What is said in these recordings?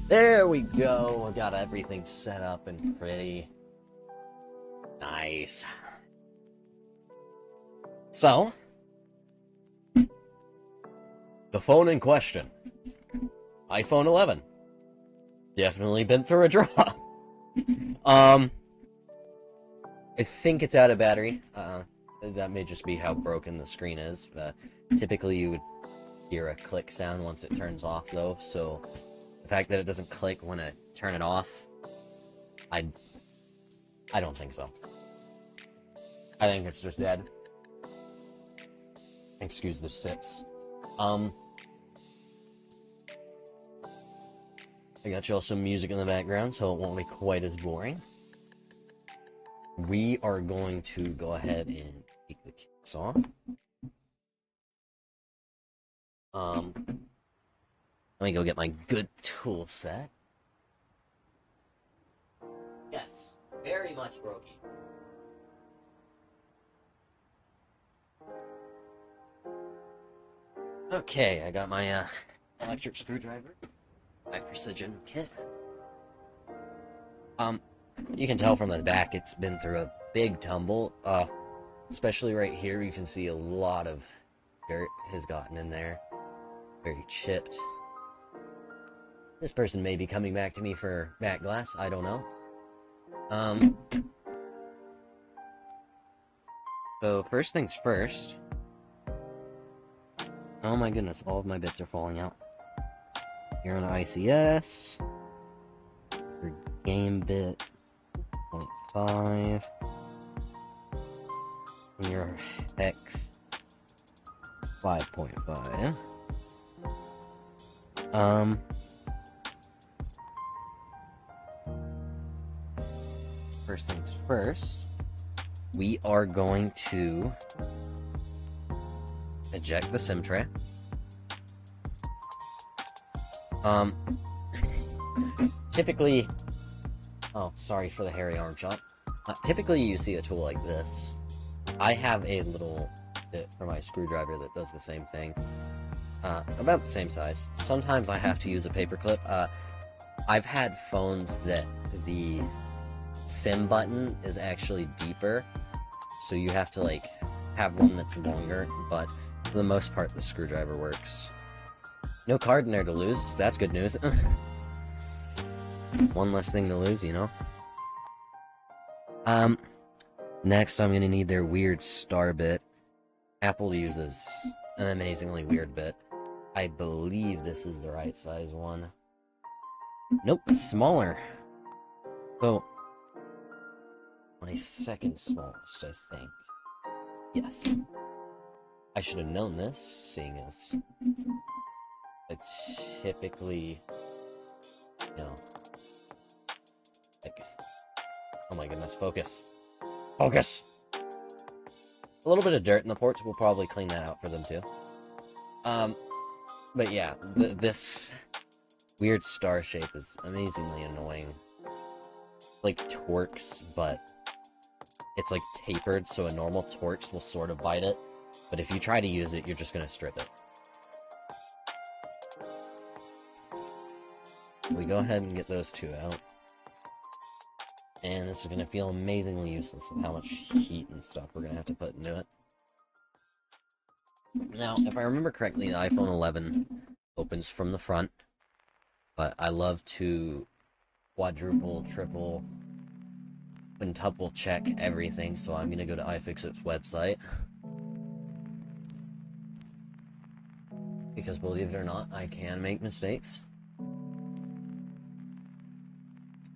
There we go. I got everything set up and pretty. Nice. So, the phone in question, iPhone 11. Definitely been through a draw. I think it's out of battery. That may just be how broken the screen is. Typically, you would hear a click sound once it turns off, though, so the fact that it doesn't click when I turn it off, I don't think so. I think it's just dead. Excuse the sips. I got y'all some music in the background, so it won't be quite as boring. We are going to go ahead and take the case off. Let me go get my good tool set. Yes, very much broken. Okay, I got my electric screwdriver, my precision kit. You can tell from the back it's been through a big tumble. Especially right here, you can see a lot of dirt has gotten in there. Very chipped. This person may be coming back to me for back glass, I don't know. So first things first. Oh my goodness, all of my bits are falling out. You're on ICS. Your game bit 0.5. And your hex 5.5. First things first, we are going to eject the SIM tray. Typically, oh, sorry for the hairy arm shot. Typically, you see a tool like this. I have a little bit for my screwdriver that does the same thing. About the same size. Sometimes I have to use a paperclip. I've had phones that the SIM button is actually deeper, so you have to like have one that's longer, but for the most part the screwdriver works. No card in there to lose, that's good news. One less thing to lose, you know. Next I'm gonna need their weird star bit. Apple uses an amazingly weird bit. I believe this is the right size one. Nope, smaller. So my second smallest, I think. Yes. I should have known this, seeing as it's typically, you know, like, oh my goodness, focus. Focus! A little bit of dirt in the ports, we'll probably clean that out for them too. But yeah, this weird star shape is amazingly annoying. Like Torx, but it's like tapered, so a normal Torx will sort of bite it, but if you try to use it, you're just gonna strip it. We go ahead and get those two out. And this is gonna feel amazingly useless with how much heat and stuff we're gonna have to put into it. Now, if I remember correctly, the iPhone 11 opens from the front, but I love to quadruple, triple, quintuple check everything, so I'm gonna go to iFixit's website. Because believe it or not, I can make mistakes.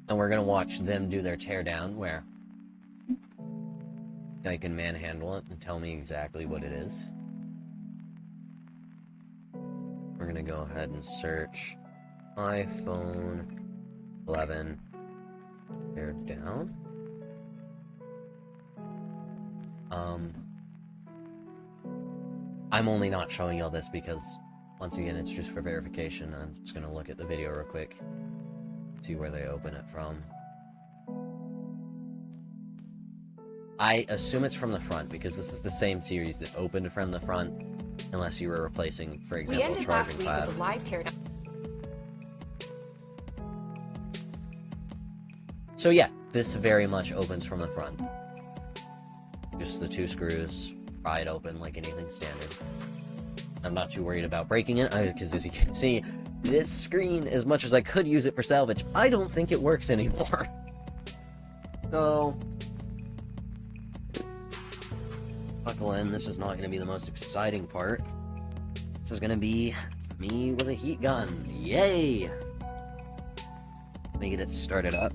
And we're gonna watch them do their teardown, where I can manhandle it and tell me exactly what it is. We're gonna go ahead and search iPhone 11 teardown. I'm only not showing y'all this because, once again, it's just for verification. I'm just gonna look at the video real quick, see where they open it from. I assume it's from the front, because this is the same series that opened from the front, unless you were replacing, for example, charging cloud. We ended last week with a live teardown. So yeah, this very much opens from the front. Just the 2 screws, pry it open like anything standard. I'm not too worried about breaking it, because as you can see, this screen, as much as I could use it for salvage, I don't think it works anymore. So, buckle in, this is not going to be the most exciting part. This is going to be me with a heat gun. Yay! Let me get it started up.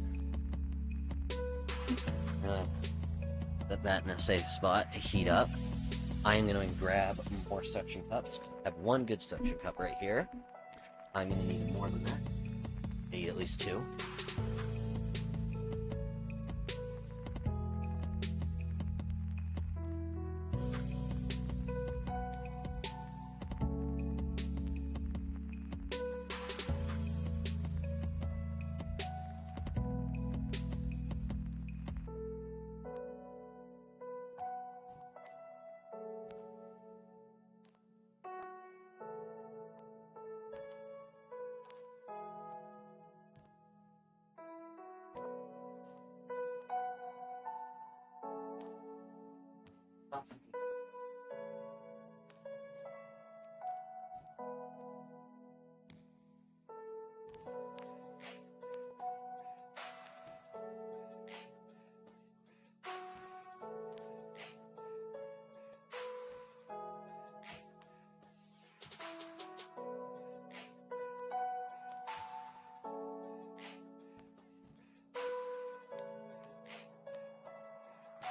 Put that in a safe spot to heat up. I am going to grab more suction cups. I have 1 good suction cup right here. I'm going to need more than that. I need at least 2.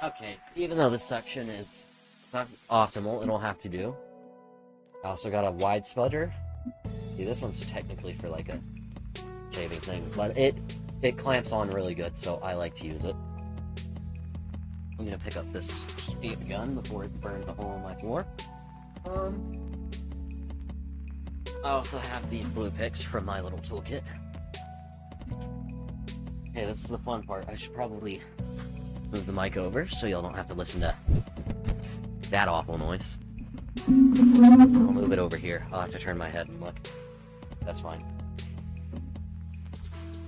Okay, even though this section is not optimal, it'll have to do. I also got a wide spudger. See, this one's technically for like a shaving thing, but it clamps on really good, so I like to use it. I'm gonna pick up this heat gun before it burns a hole in my floor. I also have the blue picks from my little toolkit. Okay, this is the fun part. I should probably move the mic over so y'all don't have to listen to that awful noise. I'll move it over here. I'll have to turn my head and look. That's fine.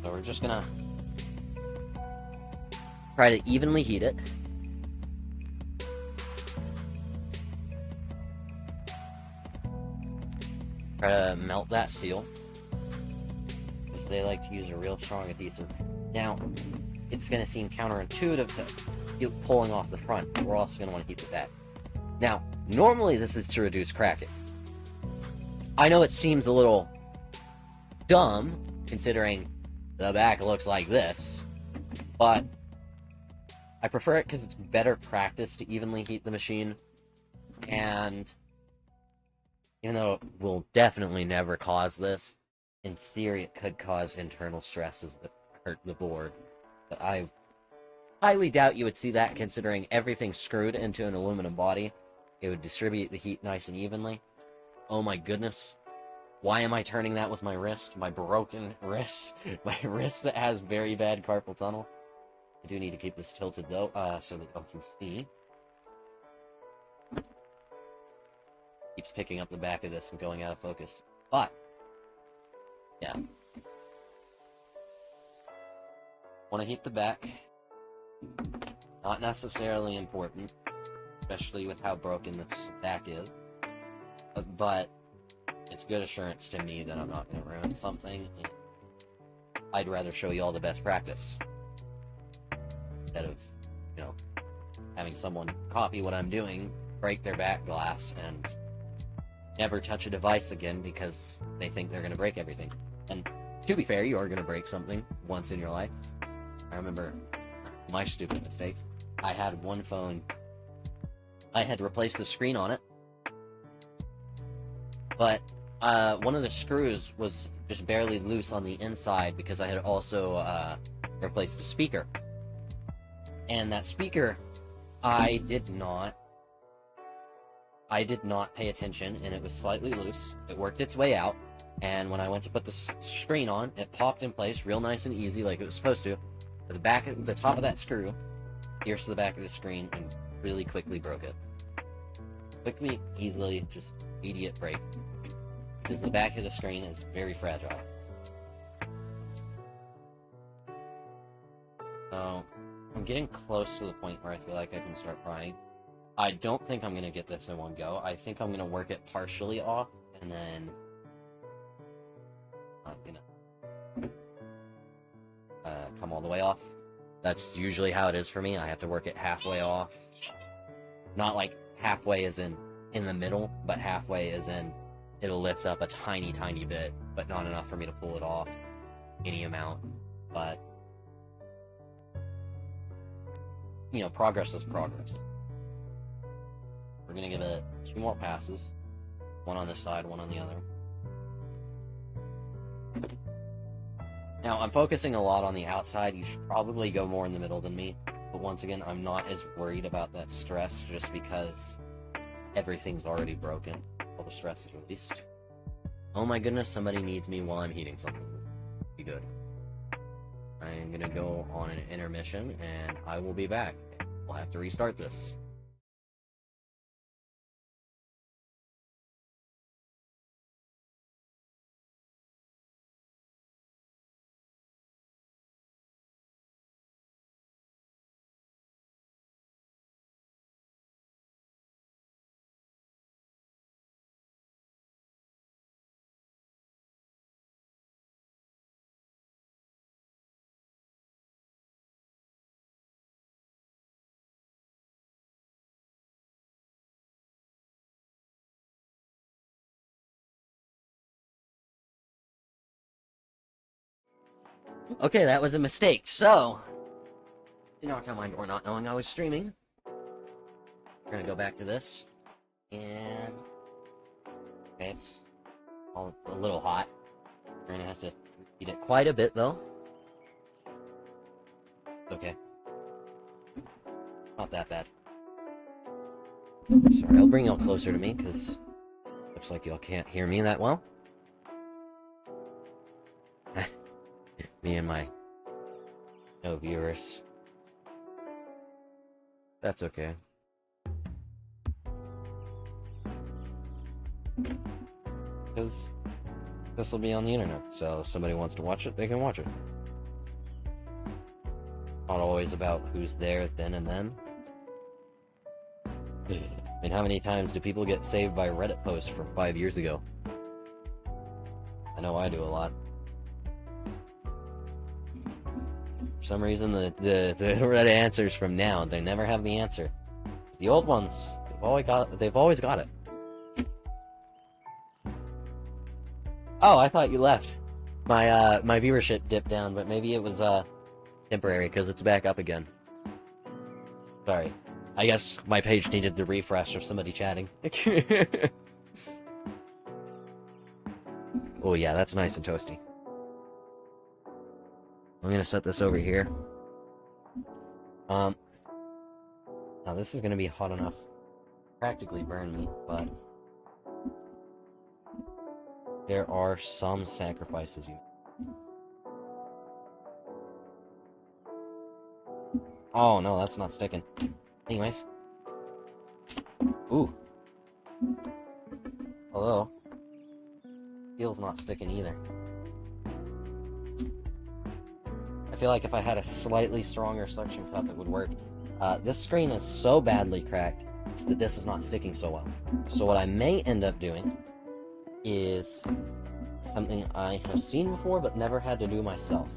So we're just gonna try to evenly heat it. Try to melt that seal, because they like to use a real strong adhesive. Now, it's going to seem counterintuitive to pulling off the front, but we're also going to want to heat the back. Now, normally this is to reduce cracking. I know it seems a little dumb, considering the back looks like this, but I prefer it because it's better practice to evenly heat the machine, and even though it will definitely never cause this, in theory it could cause internal stresses that hurt the board. But I highly doubt you would see that, considering everything's screwed into an aluminum body. It would distribute the heat nice and evenly. Oh my goodness. Why am I turning that with my wrist? My broken wrist. My wrist that has very bad carpal tunnel. I do need to keep this tilted though, so that you can see. Keeps picking up the back of this and going out of focus. But, yeah. Want to heat the back. Not necessarily important, especially with how broken this back is. But it's good assurance to me that I'm not going to ruin something. I'd rather show you all the best practice instead of, you know, having someone copy what I'm doing, break their back glass, and never touch a device again because they think they're going to break everything. And to be fair, you are going to break something once in your life. I remember my stupid mistakes. I had one phone. I had to replace the screen on it. But one of the screws was just barely loose on the inside because I had also replaced the speaker. And that speaker, I did not pay attention, and it was slightly loose. It worked its way out, and when I went to put the screen on, it popped in place real nice and easy like it was supposed to. The top of that screw pierced the back of the screen and really quickly broke it. Quickly, easily, just immediate break. Because the back of the screen is very fragile. So, I'm getting close to the point where I feel like I can start prying. I don't think I'm gonna get this in one go. I think I'm gonna work it partially off, and then... come all the way off. That's usually how it is for me. I have to work it halfway off. Not like halfway as in the middle, but halfway as in it'll lift up a tiny, tiny bit, but not enough for me to pull it off any amount. But, you know, progress is progress. We're gonna give it 2 more passes. One on this side, one on the other. Now, I'm focusing a lot on the outside. You should probably go more in the middle than me. But once again, I'm not as worried about that stress just because everything's already broken. All the stress is released. Oh my goodness, somebody needs me while I'm heating something. Be good. I'm gonna go on an intermission, and I will be back. We'll have to restart this. Okay, that was a mistake. So, you knocked on my door not knowing I was streaming. We're gonna go back to this. And... okay, it's all a little hot. We're gonna have to heat it quite a bit, though. Okay. Not that bad. Sorry, I'll bring y'all closer to me, because looks like y'all can't hear me that well. Me and my no viewers. That's okay. Because this will be on the internet, so if somebody wants to watch it, they can watch it. Not always about who's there then and then. I mean, how many times do people get saved by Reddit posts from 5 years ago? I know I do a lot. For some reason, the Reddit answers from now, they never have the answer. The old ones, they've always got it. Oh, I thought you left. My viewership dipped down, but maybe it was temporary because it's back up again. Sorry. I guess my page needed the refresh of somebody chatting. Oh yeah, that's nice and toasty. I'm gonna set this over here. Now this is gonna be hot enough to practically burn me, but there are some sacrifices you... oh no, that's not sticking. Anyways. Ooh. Although, steel's not sticking either. I feel like if I had a slightly stronger suction cup, it would work. This screen is so badly cracked that this is not sticking so well. So what I may end up doing is something I have seen before but never had to do myself.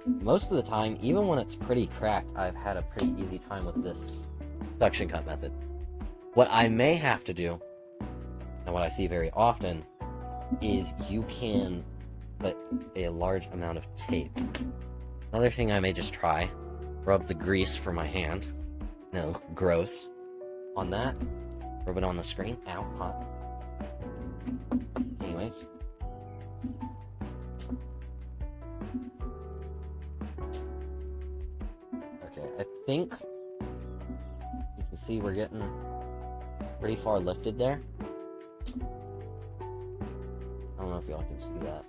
Most of the time, even when it's pretty cracked, I've had a pretty easy time with this suction cup method. What I may have to do, and what I see very often, is you can put a large amount of tape. Another thing I may just try, rub the grease from my hand, no, gross, on that, rub it on the screen, ow, hot. Anyways. Okay, I think you can see we're getting pretty far lifted there. I don't know if y'all can see that.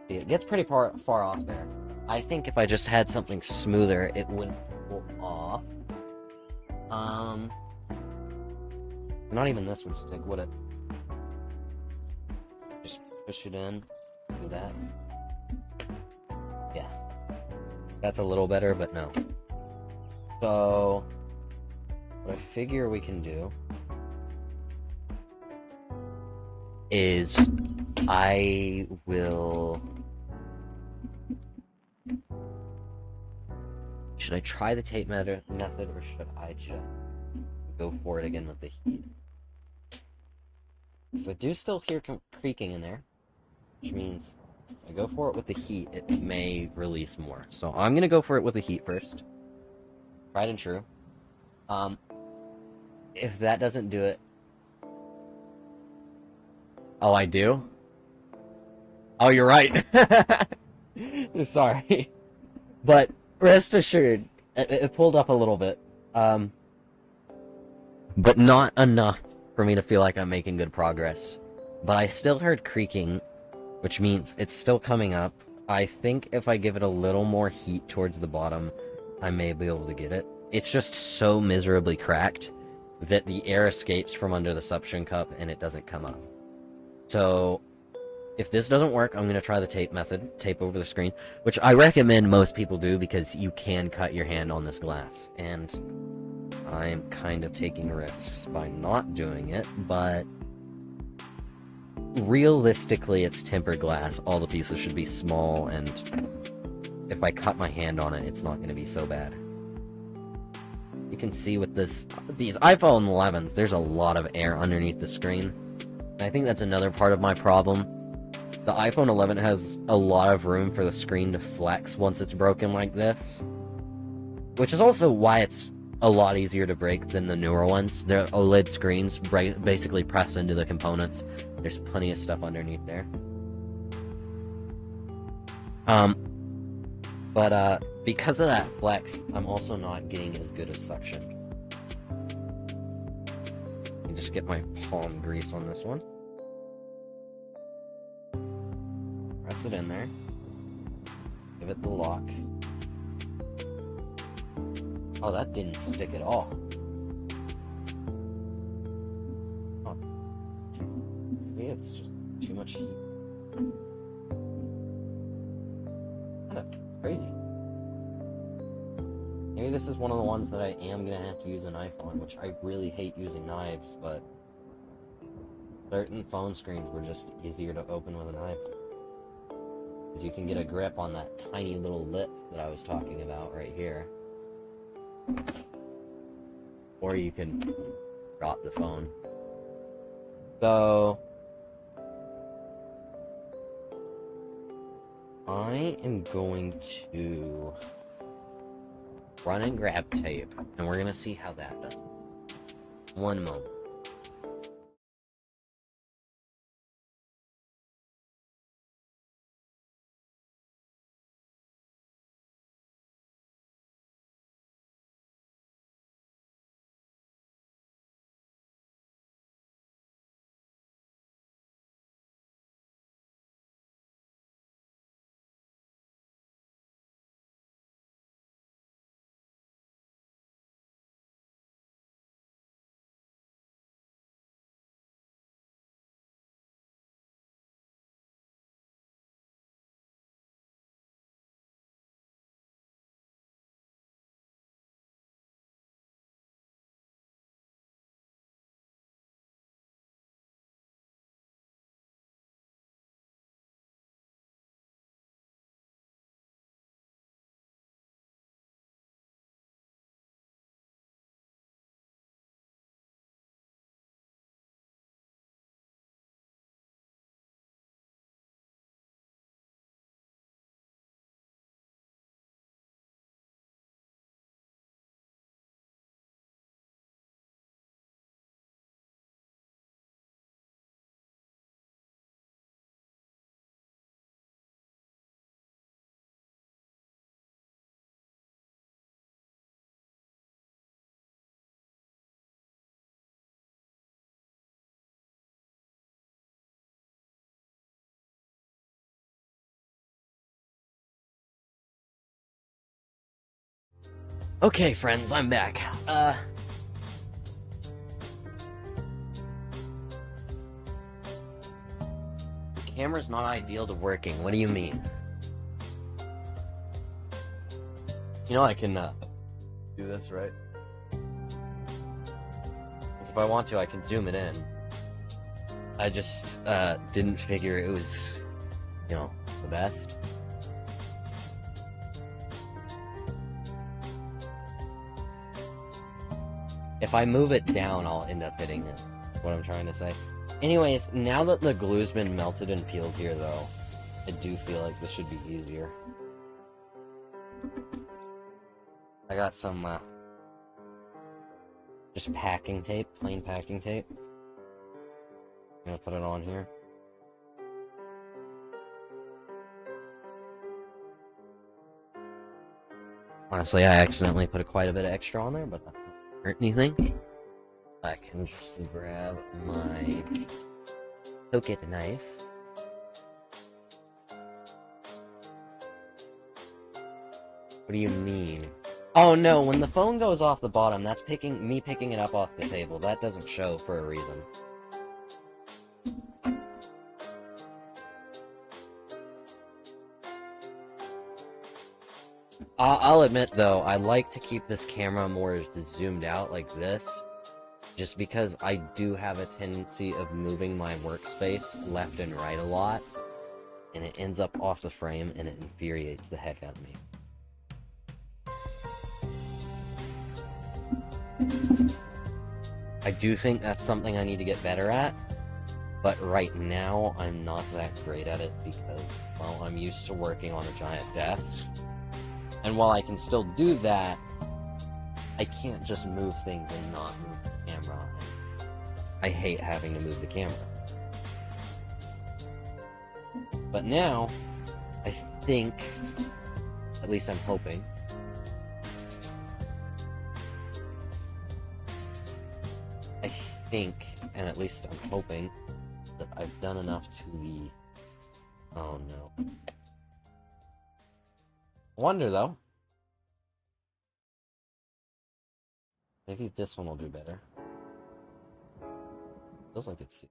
Yeah, it gets pretty far off there. I think if I just had something smoother, it wouldn't pull off. Not even this would stick, would it? Just push it in, do that. That's a little better, but no. So, what I figure we can do is I will... Should I try the tape method, or should I just go for it again with the heat? Because I do still hear creaking in there, which means if I go for it with the heat, it may release more. So I'm going to go for it with the heat first. Tried and true. If that doesn't do it... Oh, I do? Oh, you're right. Sorry. But rest assured, it pulled up a little bit. But not enough for me to feel like I'm making good progress. But I still heard creaking, which means it's still coming up. I think if I give it a little more heat towards the bottom, I may be able to get it. It's just so miserably cracked that the air escapes from under the suction cup and it doesn't come up. So, if this doesn't work, I'm going to try the tape method, tape over the screen, which I recommend most people do because you can cut your hand on this glass. And I'm kind of taking risks by not doing it, but realistically, it's tempered glass. All the pieces should be small, and if I cut my hand on it, it's not going to be so bad. You can see with these iPhone 11s, there's a lot of air underneath the screen. And I think that's another part of my problem. The iPhone 11 has a lot of room for the screen to flex once it's broken like this. Which is also why it's a lot easier to break than the newer ones. Their OLED screens basically press into the components. There's plenty of stuff underneath there. But because of that flex, I'm also not getting as good as suction. Let me just get my palm grease on this one. Press it in there. Give it the lock. Oh, that didn't stick at all. Oh. Maybe it's just too much heat. Kind of crazy. Maybe this is one of the ones that I am going to have to use an knife on, which I really hate using knives, but certain phone screens were just easier to open with a knife. Because you can get a grip on that tiny little lip that I was talking about right here. Or you can drop the phone. So I am going to run and grab tape, and we're going to see how that does. One moment. Okay, friends, I'm back. Camera's not ideal to working. What do you mean? You know I can do this, right? If I want to, I can zoom it in. I just didn't figure it was, you know, the best. If I move it down, I'll end up hitting it. What I'm trying to say. Anyways, now that the glue's been melted and peeled here, though, I do feel like this should be easier. I got some, just packing tape, plain packing tape. I'm gonna put it on here. Honestly, I accidentally put quite a bit of extra on there, but that doesn't hurt anything. I can just grab my pocket knife. What do you mean? Oh no, when the phone goes off the bottom, that's me picking it up off the table. That doesn't show for a reason. I'll admit though, I like to keep this camera more zoomed out like this, just because I do have a tendency of moving my workspace left and right a lot, and it ends up off the frame and it infuriates the heck out of me. I do think that's something I need to get better at, but right now I'm not that great at it because, well, I'm used to working on a giant desk. And while I can still do that, I can't just move things and not move the camera. I hate having to move the camera. But now, I think, at least I'm hoping, and at least I'm hoping, that I've done enough to the... Oh no. Wonder though. Maybe this one will do better. Feels like it's...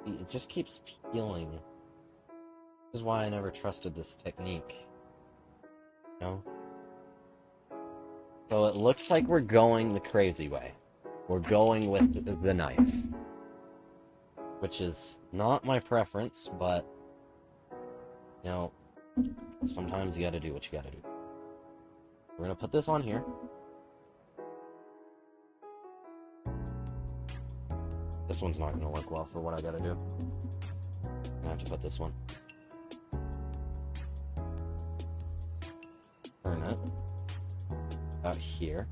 It just keeps peeling. This is why I never trusted this technique. You know? So it looks like we're going the crazy way. We're going with the knife. Which is not my preference, but, you know, sometimes you gotta do what you gotta do. We're gonna put this on here. This one's not gonna work well for what I gotta do. I have to put this one. Turn it out here.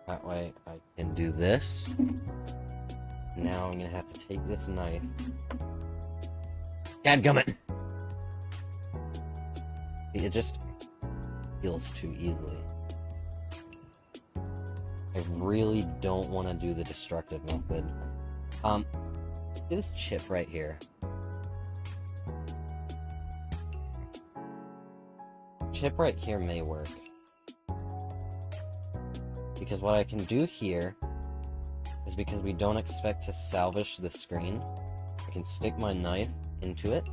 That way I can do this. Now I'm gonna have to take this knife. Dadgummit! It just feels too easily. I really don't want to do the destructive method. This chip right here. Chip right here may work. Because what I can do here is, because we don't expect to salvage the screen, I can stick my knife into it.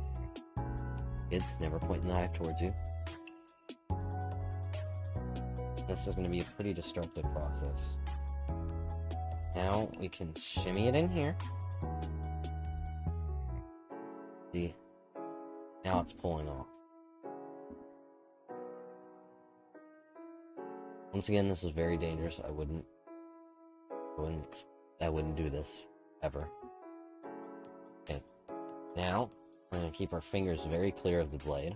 Kids, never point the knife towards you. This is going to be a pretty destructive process. Now we can shimmy it in here. See? Now it's pulling off. Once again, this is very dangerous. I wouldn't do this ever. Okay. Now we're going to keep our fingers very clear of the blade.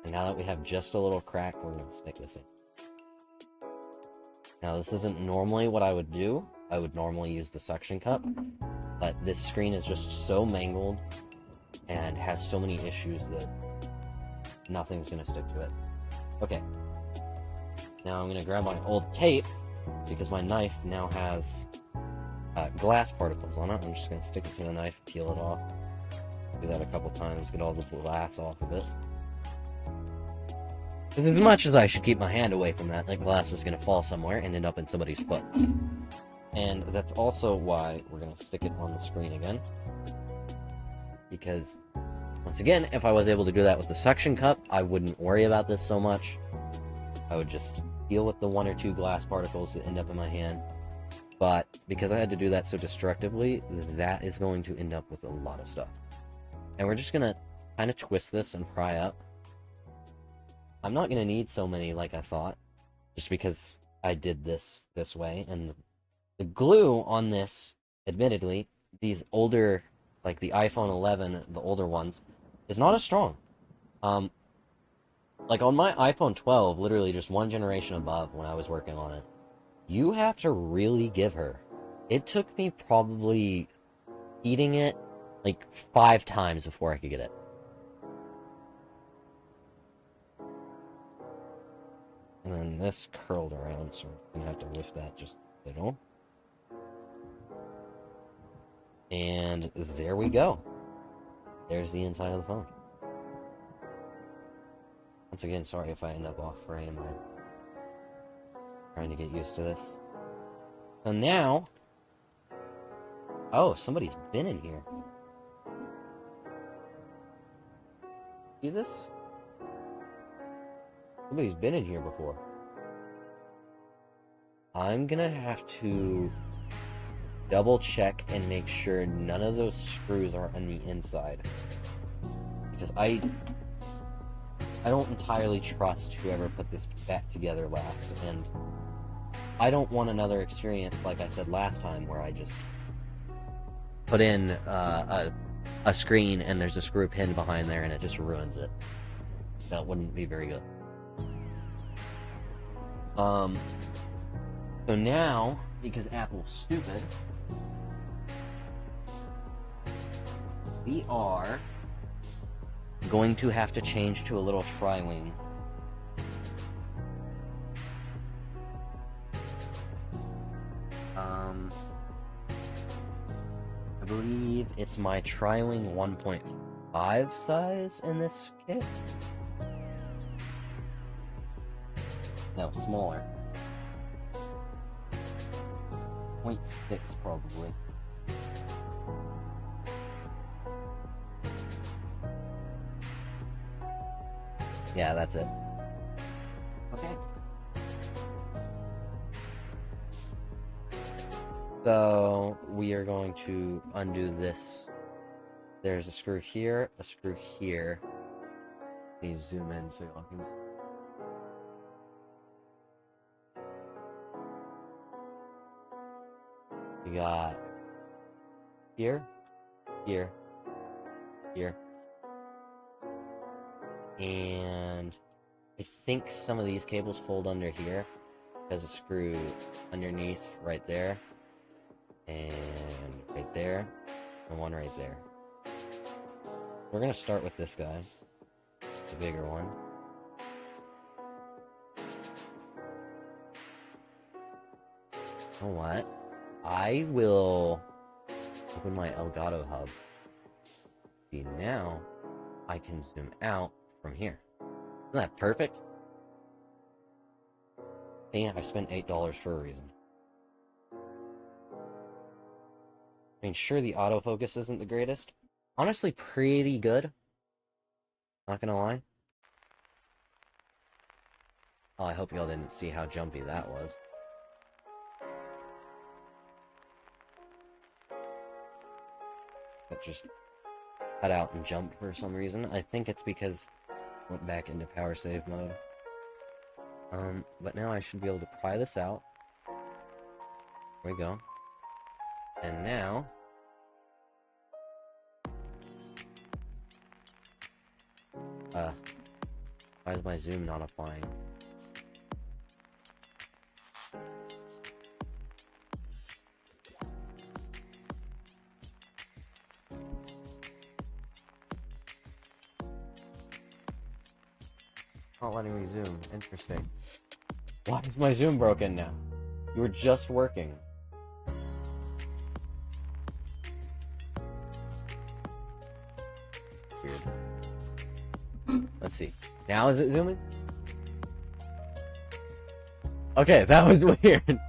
And now that we have just a little crack, we're going to stick this in. Now this isn't normally what I would do. I would normally use the suction cup, but this screen is just so mangled and has so many issues that nothing's going to stick to it. Okay. Now I'm going to grab my old tape, because my knife now has glass particles on it. I'm just going to stick it to the knife, peel it off. Do that a couple times, get all the glass off of it. As much as I should keep my hand away from that, that glass is going to fall somewhere and end up in somebody's foot. And that's also why we're going to stick it on the screen again. Because, once again, if I was able to do that with the suction cup, I wouldn't worry about this so much. I would just deal with the 1 or 2 glass particles that end up in my hand. But because I had to do that so destructively, that is going to end up with a lot of stuff. And we're just going to kind of twist this and pry up. I'm not going to need so many like I thought, just because I did this way. And the glue on this, admittedly, these older, like the iPhone 11, the older ones, is not as strong. Like on my iPhone 12, literally just one generation above when I was working on it, you have to really give her. It took me probably eating it like 5 times before I could get it. And then this curled around, so I'm gonna have to lift that just a little. And there we go. There's the inside of the phone. Once again, sorry if I end up off frame. I'm trying to get used to this. So now... Oh, somebody's been in here. See this? Somebody's been in here before. I'm gonna have to double check and make sure none of those screws are on the inside. Because I don't entirely trust whoever put this back together last, and I don't want another experience like I said last time where I just put in a screen and there's a screw pin behind there and it just ruins it. That wouldn't be very good. So now, because Apple's stupid, we are going to have to change to a little tri-wing. I believe it's my tri-wing 1.5 size in this kit. No, smaller. 0.6 probably. Yeah, that's it. Okay. So, we are going to undo this. There's a screw here, a screw here. Let me zoom in so y'all can see. We got here, here, here. And I think some of these cables fold under here. There's a screw underneath right there. And right there. And one right there. We're gonna start with this guy. The bigger one. You know what? I will open my Elgato hub. See, now I can zoom out from here. Isn't that perfect? Yeah, I spent $8 for a reason. I mean, sure, the autofocus isn't the greatest. Honestly, pretty good. Not gonna lie. Oh, I hope y'all didn't see how jumpy that was. It just cut out and jumped for some reason. I think it's because I went back into power save mode. But now I should be able to pry this out. There we go. And now... why is my zoom not applying? Not letting me zoom. Interesting. Why is my zoom broken now? You were just working. Weird. Let's see. Now is it zooming? Okay, that was weird.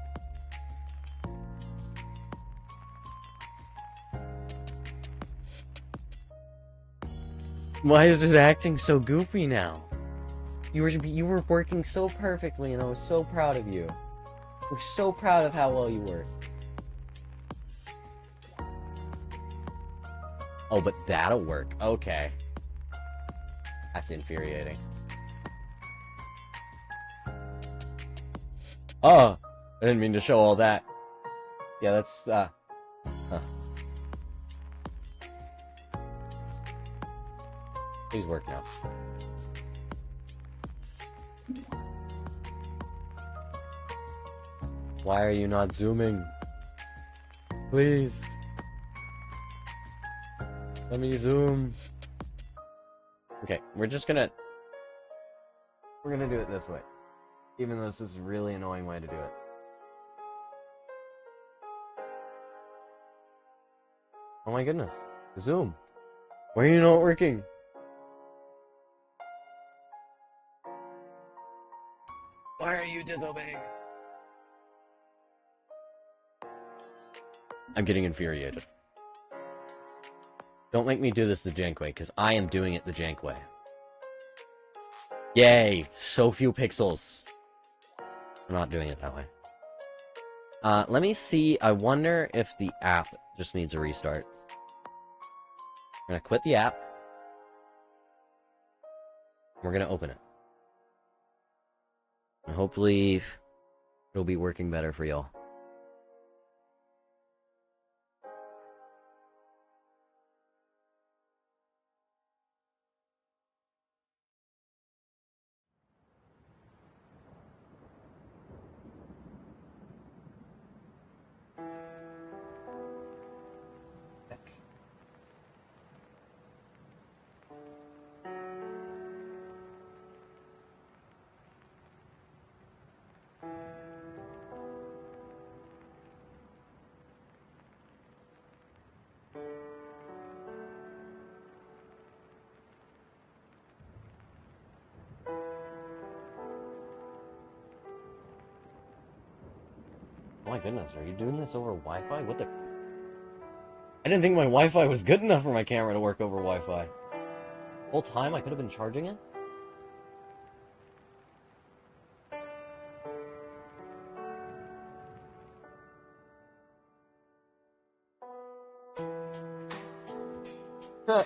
Why is it acting so goofy now? You were working so perfectly, and I was so proud of you. We're so proud of how well you worked. Oh, but that'll work. Okay. That's infuriating. Oh, I didn't mean to show all that. Yeah, that's, huh. Please work now. Why are you not zooming? Please. Let me zoom. Okay, we're gonna do it this way. Even though this is a really annoying way to do it. Oh my goodness. Zoom. Why are you not working? Why are you disobeying? I'm getting infuriated. Don't make me do this the jank way, because I am doing it the jank way. Yay! So few pixels. I'm not doing it that way. Let me see. I wonder if the app just needs a restart. I'm gonna quit the app. We're gonna open it. And hopefully, it'll be working better for y'all. Oh my goodness, are you doing this over Wi-Fi? What the? I didn't think my Wi-Fi was good enough for my camera to work over Wi-Fi. The whole time I could have been charging it?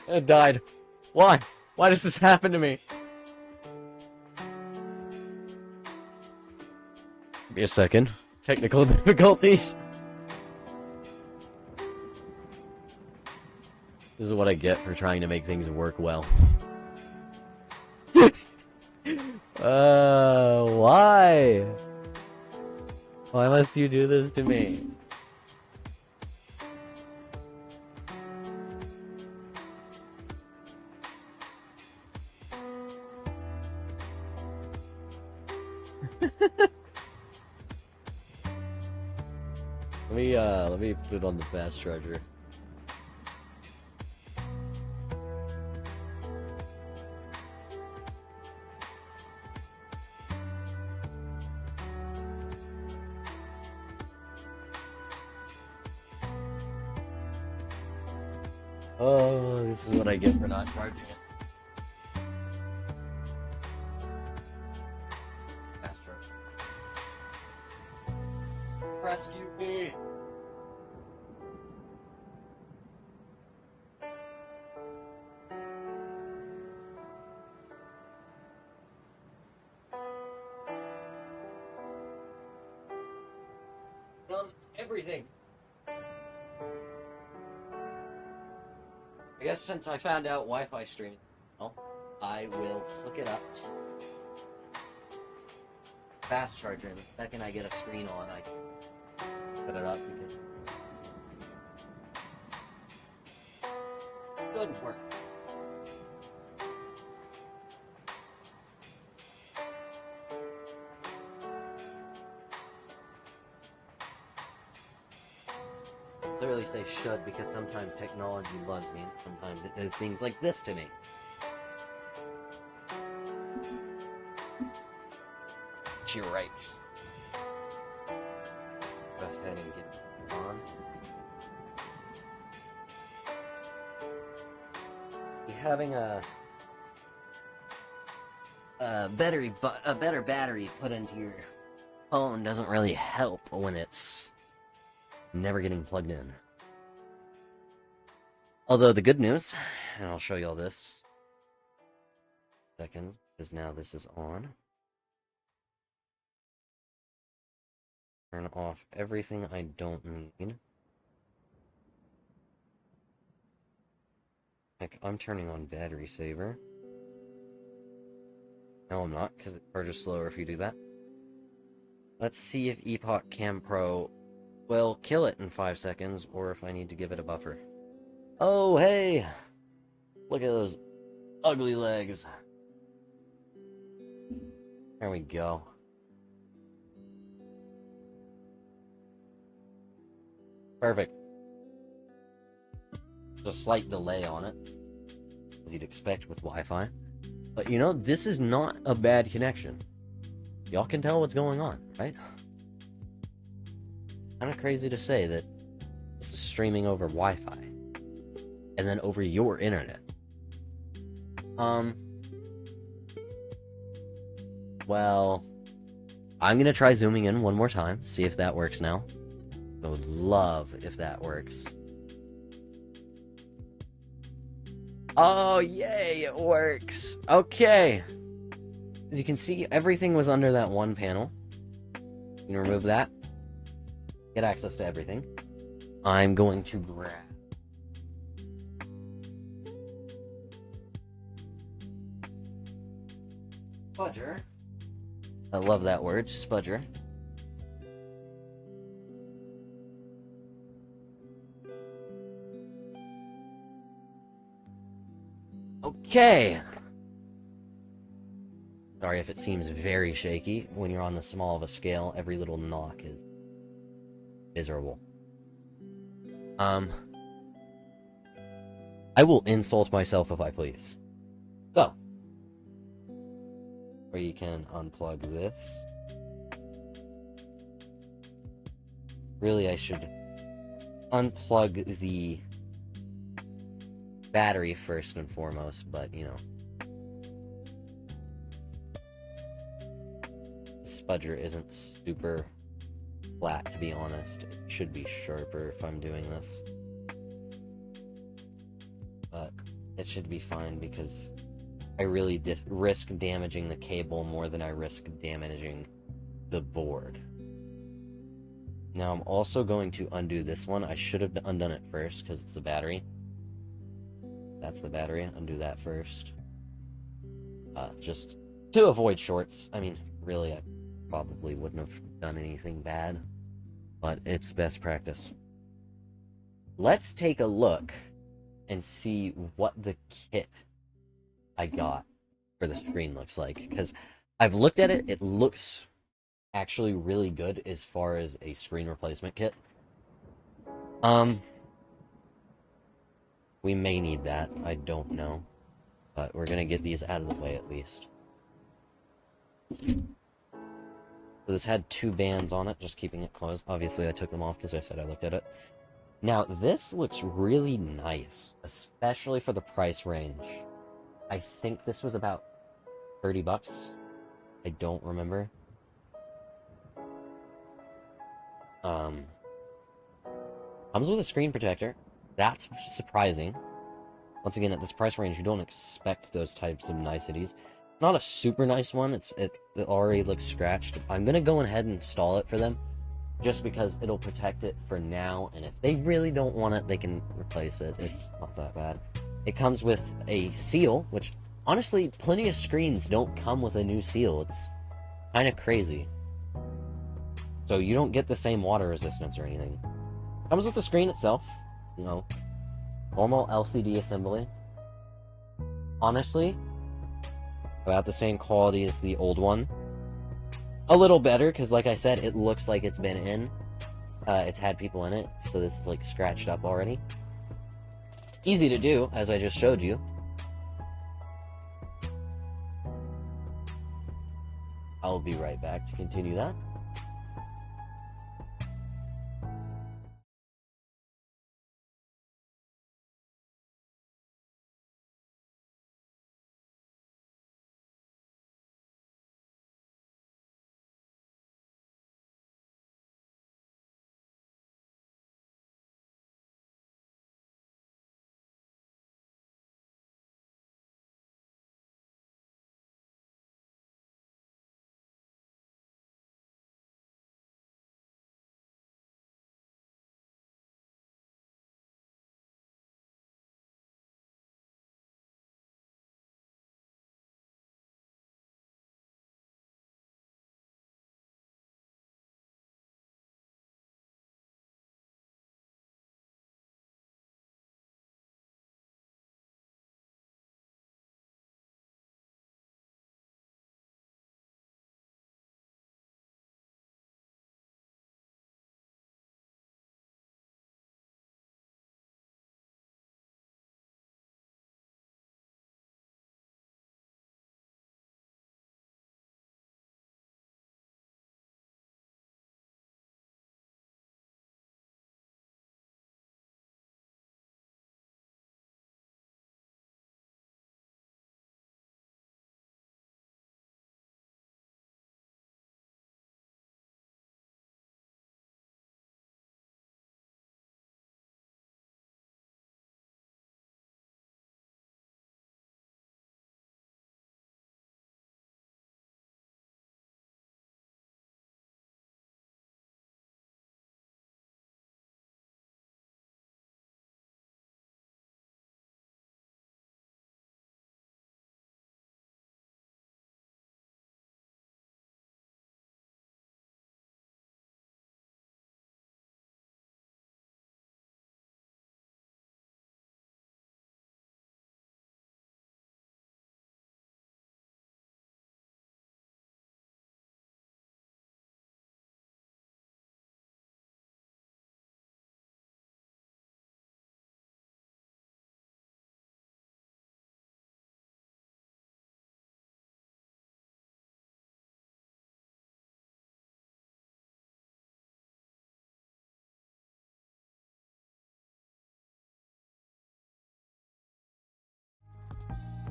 It died. Why? Why does this happen to me? Give me a second. Technical difficulties. This is what I get for trying to make things work well. Why? Why must you do this to me? Let me put it on the fast charger. Oh, this is what I get for not charging it. Fast charger. Rescue me! Everything. I guess since I found out Wi-Fi streaming, I will hook it up. Fast charger, and the second I get a screen on, I can put it up because it doesn't work. Clearly say should because sometimes technology loves me and sometimes it does things like this to me. You're right. having a better battery put into your phone doesn't really help when it's never getting plugged in. Although the good news, and I'll show you all this seconds, because now this is on. Turn off everything I don't need. Like, I'm turning on battery saver. No, I'm not, because it charges slower if you do that. Let's see if Epoch Cam Pro will kill it in 5 seconds, or if I need to give it a buffer. Oh, hey! Look at those ugly legs. There we go. Perfect. There's a slight delay on it, as you'd expect with Wi-Fi. But you know, this is not a bad connection. Y'all can tell what's going on, right? Kind of crazy to say that this is streaming over Wi-Fi. And then over your internet. Well, I'm gonna try zooming in one more time, see if that works now. I would love if that works. Oh, yay, it works. Okay. As you can see, everything was under that one panel. You can remove that. Get access to everything. I'm going to grab... Spudger. I love that word, spudger. Okay. Sorry if it seems very shaky. When you're on the small of a scale, every little knock is miserable. I will insult myself if I please. So. Or you can unplug this. Really, I should unplug the battery first and foremost, but you know. The spudger isn't super flat, to be honest. It should be sharper if I'm doing this. But it should be fine because I really risk damaging the cable more than I risk damaging the board. Now I'm also going to undo this one. I should have undone it first because it's the battery. That's the battery. Undo that first. Just to avoid shorts. I mean, really, I probably wouldn't have done anything bad, but it's best practice. Let's take a look and see what the kit I got for the screen looks like, because I've looked at it. It looks actually really good as far as a screen replacement kit. We may need that. I don't know, but we're gonna get these out of the way at least. So this had 2 bands on it, just keeping it closed. Obviously, I took them off because I said I looked at it. Now, this looks really nice, especially for the price range. I think this was about 30 bucks. I don't remember. Comes with a screen protector. That's surprising. Once again, at this price range, you don't expect those types of niceties. Not a super nice one. It already looks scratched. I'm gonna go ahead and install it for them, just because it'll protect it for now. And if they really don't want it, they can replace it. It's not that bad. It comes with a seal, which honestly, plenty of screens don't come with a new seal. It's kind of crazy. So you don't get the same water resistance or anything. Comes with the screen itself, you know, normal LCD assembly. Honestly, about the same quality as the old one. A little better, because like I said, it looks like it's been in. It's had people in it, so this is like scratched up already. Easy to do, as I just showed you. I'll be right back to continue that.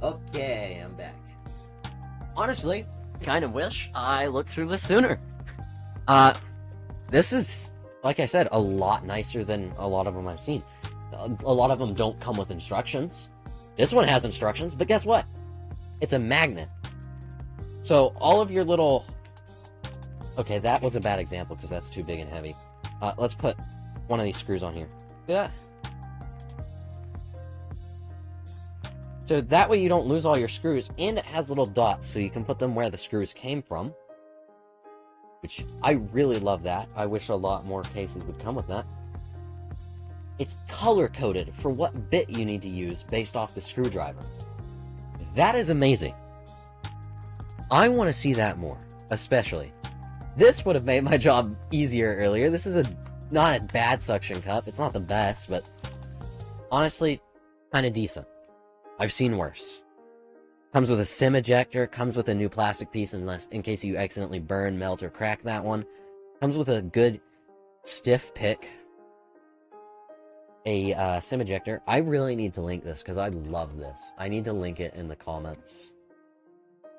Okay, I'm back. Honestly, kind of wish I looked through this sooner. Uh, this is, like I said, a lot nicer than a lot of them I've seen. A lot of them don't come with instructions. This one has instructions, but guess what? It's a magnet. So all of your little... Okay, that was a bad example because that's too big and heavy. Let's put one of these screws on here. Yeah. So that way you don't lose all your screws, and it has little dots so you can put them where the screws came from. Which, I really love that. I wish a lot more cases would come with that. It's color-coded for what bit you need to use based off the screwdriver. That is amazing. I want to see that more, especially. This would have made my job easier earlier. This is not a bad suction cup. It's not the best, but honestly, kind of decent. I've seen worse. Comes with a SIM ejector, comes with a new plastic piece in case you accidentally burn, melt, or crack that one. Comes with a good stiff pick. A SIM ejector. I really need to link this because I love this. I need to link it in the comments.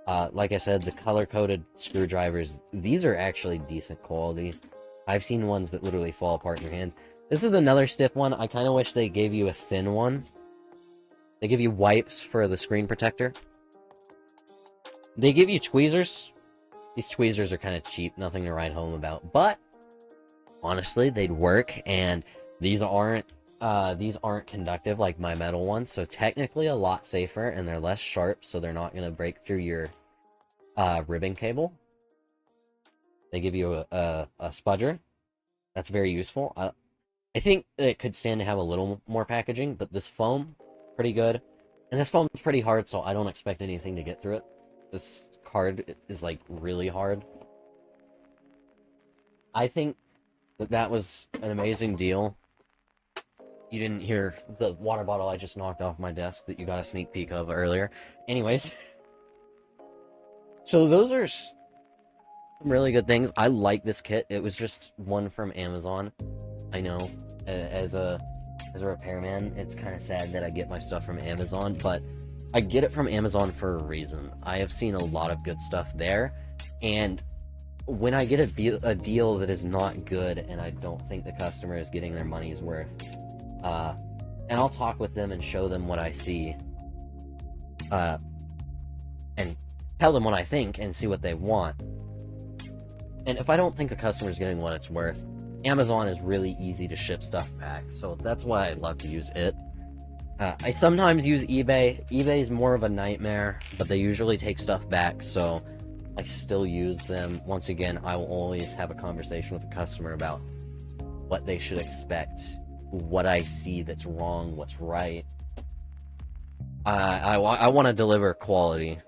Like I said, the color-coded screwdrivers, these are actually decent quality. I've seen ones that literally fall apart in your hands. This is another stiff one. I kind of wish they gave you a thin one. They give you wipes for the screen protector. They give you tweezers. These tweezers are kind of cheap, nothing to write home about. But, honestly, they'd work, and these aren't conductive like my metal ones, so technically a lot safer, and they're less sharp, so they're not going to break through your ribbon cable. They give you a spudger. That's very useful. I think it could stand to have a little more packaging, but this foam, pretty good. And this foam's pretty hard, so I don't expect anything to get through it. This card is, like, really hard. I think that was an amazing deal. You didn't hear the water bottle I just knocked off my desk that you got a sneak peek of earlier. Anyways. So those are some really good things. I like this kit. It was just one from Amazon. I know, as a repairman, it's kind of sad that I get my stuff from Amazon, but I get it from Amazon for a reason. I have seen a lot of good stuff there, and when I get a deal that is not good and I don't think the customer is getting their money's worth, and I'll talk with them and show them what I see, and tell them what I think and see what they want. And if I don't think a customer is getting what it's worth, Amazon is really easy to ship stuff back, so that's why I love to use it. I sometimes use eBay. eBay is more of a nightmare, but they usually take stuff back, so I still use them. Once again, I will always have a conversation with the customer about what they should expect, what I see that's wrong, what's right. I want to deliver quality,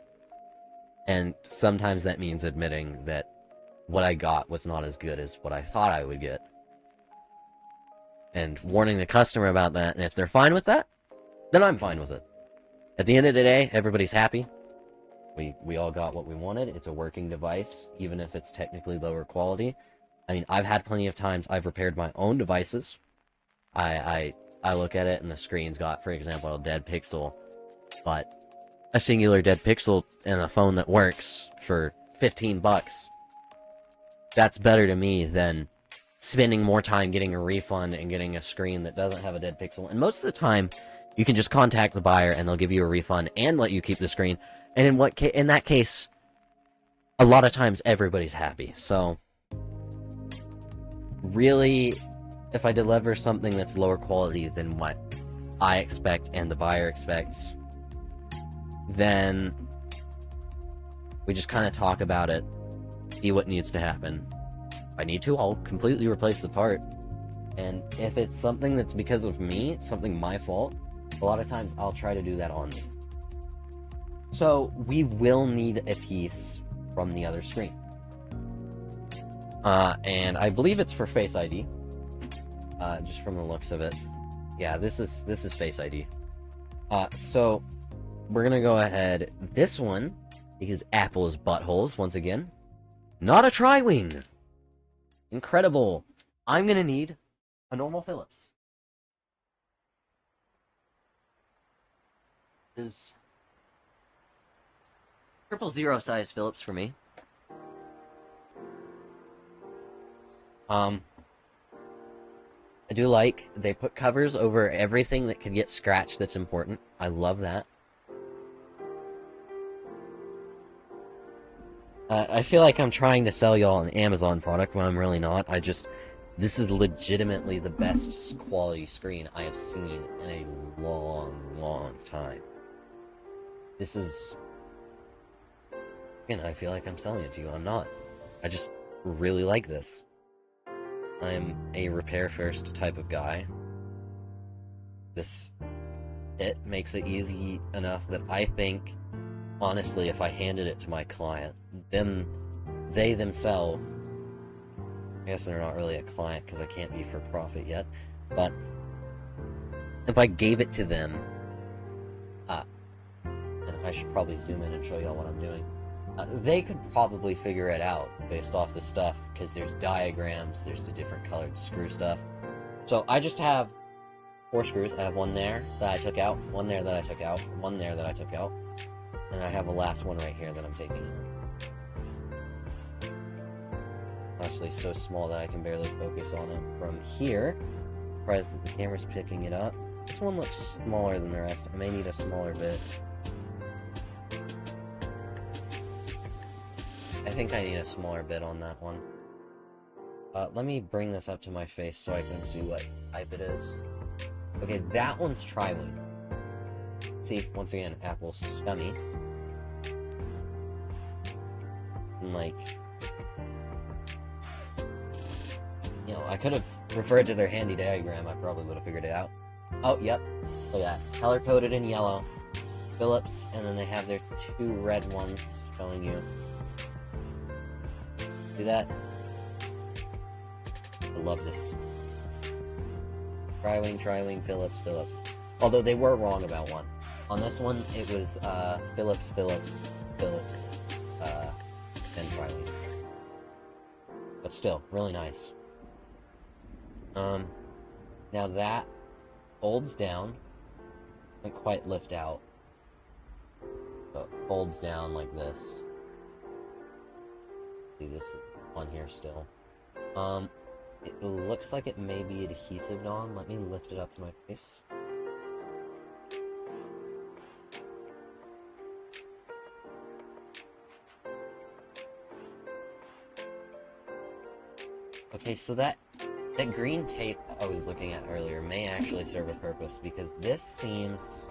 and sometimes that means admitting that what I got was not as good as what I thought I would get. And warning the customer about that, and if they're fine with that, then I'm fine with it. At the end of the day, everybody's happy. We all got what we wanted. It's a working device, even if it's technically lower quality. I mean, I've had plenty of times I've repaired my own devices. I look at it and the screen's got, for example, a dead pixel, but a singular dead pixel and a phone that works for 15 bucks. That's better to me than spending more time getting a refund and getting a screen that doesn't have a dead pixel. And most of the time, you can just contact the buyer and they'll give you a refund and let you keep the screen. And in that case, a lot of times everybody's happy. So, really, if I deliver something that's lower quality than what I expect and the buyer expects, then we just kind of talk about it, see what needs to happen. If I need to, I'll completely replace the part. And if it's something that's because of me, something my fault, a lot of times I'll try to do that on me. So we will need a piece from the other screen. And I believe it's for Face ID. Just from the looks of it. Yeah, this is Face ID. So we're gonna go ahead. This one is Apple's buttholes once again. Not a tri-wing. Incredible. I'm gonna need a normal Phillips. Triple zero size Phillips for me. I do like they put covers over everything that could get scratched that's important. I love that. I feel like I'm trying to sell y'all an Amazon product when I'm really not. This is legitimately the best quality screen I have seen in a long, long time. This is... Again, I feel like I'm selling it to you. I'm not. I just really like this. I'm a repair first type of guy. It makes it easy enough that I think, honestly, if I handed it to my client, they themselves, I guess they're not really a client because I can't be for profit yet, but if I gave it to them, and I should probably zoom in and show y'all what I'm doing, they could probably figure it out based off the stuff, because there's diagrams, there's the different colored screw stuff. So I just have 4 screws. I have one there that I took out, one there that I took out, one there that I took out, and I have a last one right here that I'm taking out. Honestly, so small that I can barely focus on it from here. Surprised that the camera's picking it up. This one looks smaller than the rest. I may need a smaller bit. I think I need a smaller bit on that one. Let me bring this up to my face so I can see what type it is. Okay, that one's tri-wing. See, once again, Apple's scummy. And like... You know, I could have referred to their handy diagram. I probably would have figured it out. Oh, yep. Look at that. Color-coded in yellow. Phillips, and then they have their 2 red ones showing you. See that? I love this. Tri-wing, Phillips. Although they were wrong about one. On this one, it was Phillips, and tri-wing. But still, really nice. Now that folds down. Doesn't quite lift out. So it folds down like this. See this on here still. It looks like it may be adhesive on. Let me lift it up to my face. Okay, so that green tape I was looking at earlier may actually serve a purpose, because this seems...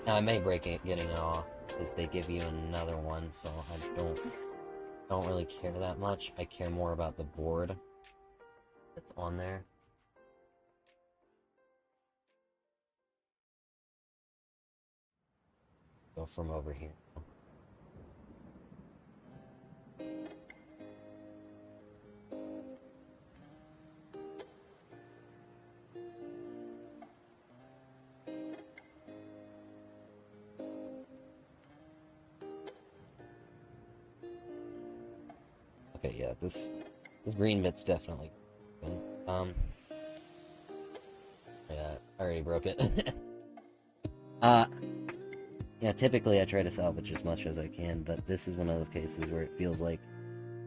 Now, I may break it getting it off, because they give you another one, so I don't really care that much. I care more about the board that's on there. Go from over here. Okay, yeah, this green bit's definitely good. Yeah, I already broke it. Yeah, typically I try to salvage as much as I can, but this is one of those cases where it feels like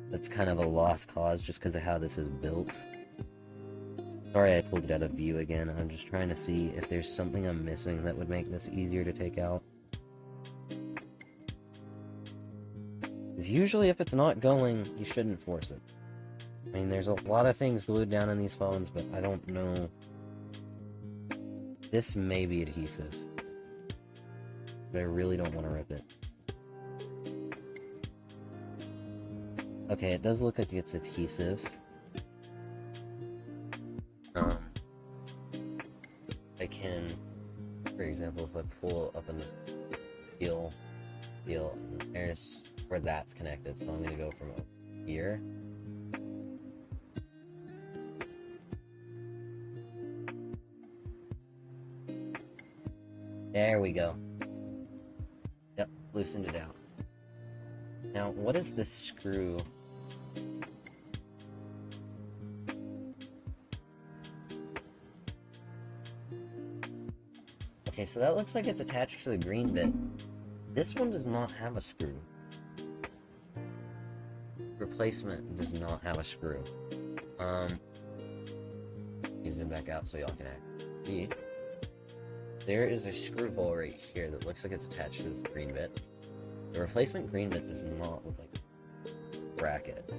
that's kind of a lost cause just because of how this is built. Sorry I pulled it out of view again. I'm just trying to see if there's something I'm missing that would make this easier to take out. Because usually if it's not going, you shouldn't force it. I mean, there's a lot of things glued down in these phones, but I don't know. This may be adhesive. But I really don't want to rip it. Okay, it does look like it's adhesive. I can, for example, if I pull up in this feel, there's where that's connected, so I'm gonna go from here. There we go. Yep, loosened it out. Now, what is this screw? Okay, so that looks like it's attached to the green bit. This one does not have a screw. Replacement does not have a screw. Zoom back out so y'all can see. There is a screw hole right here that looks like it's attached to this green bit. The replacement green bit does not look like a bracket.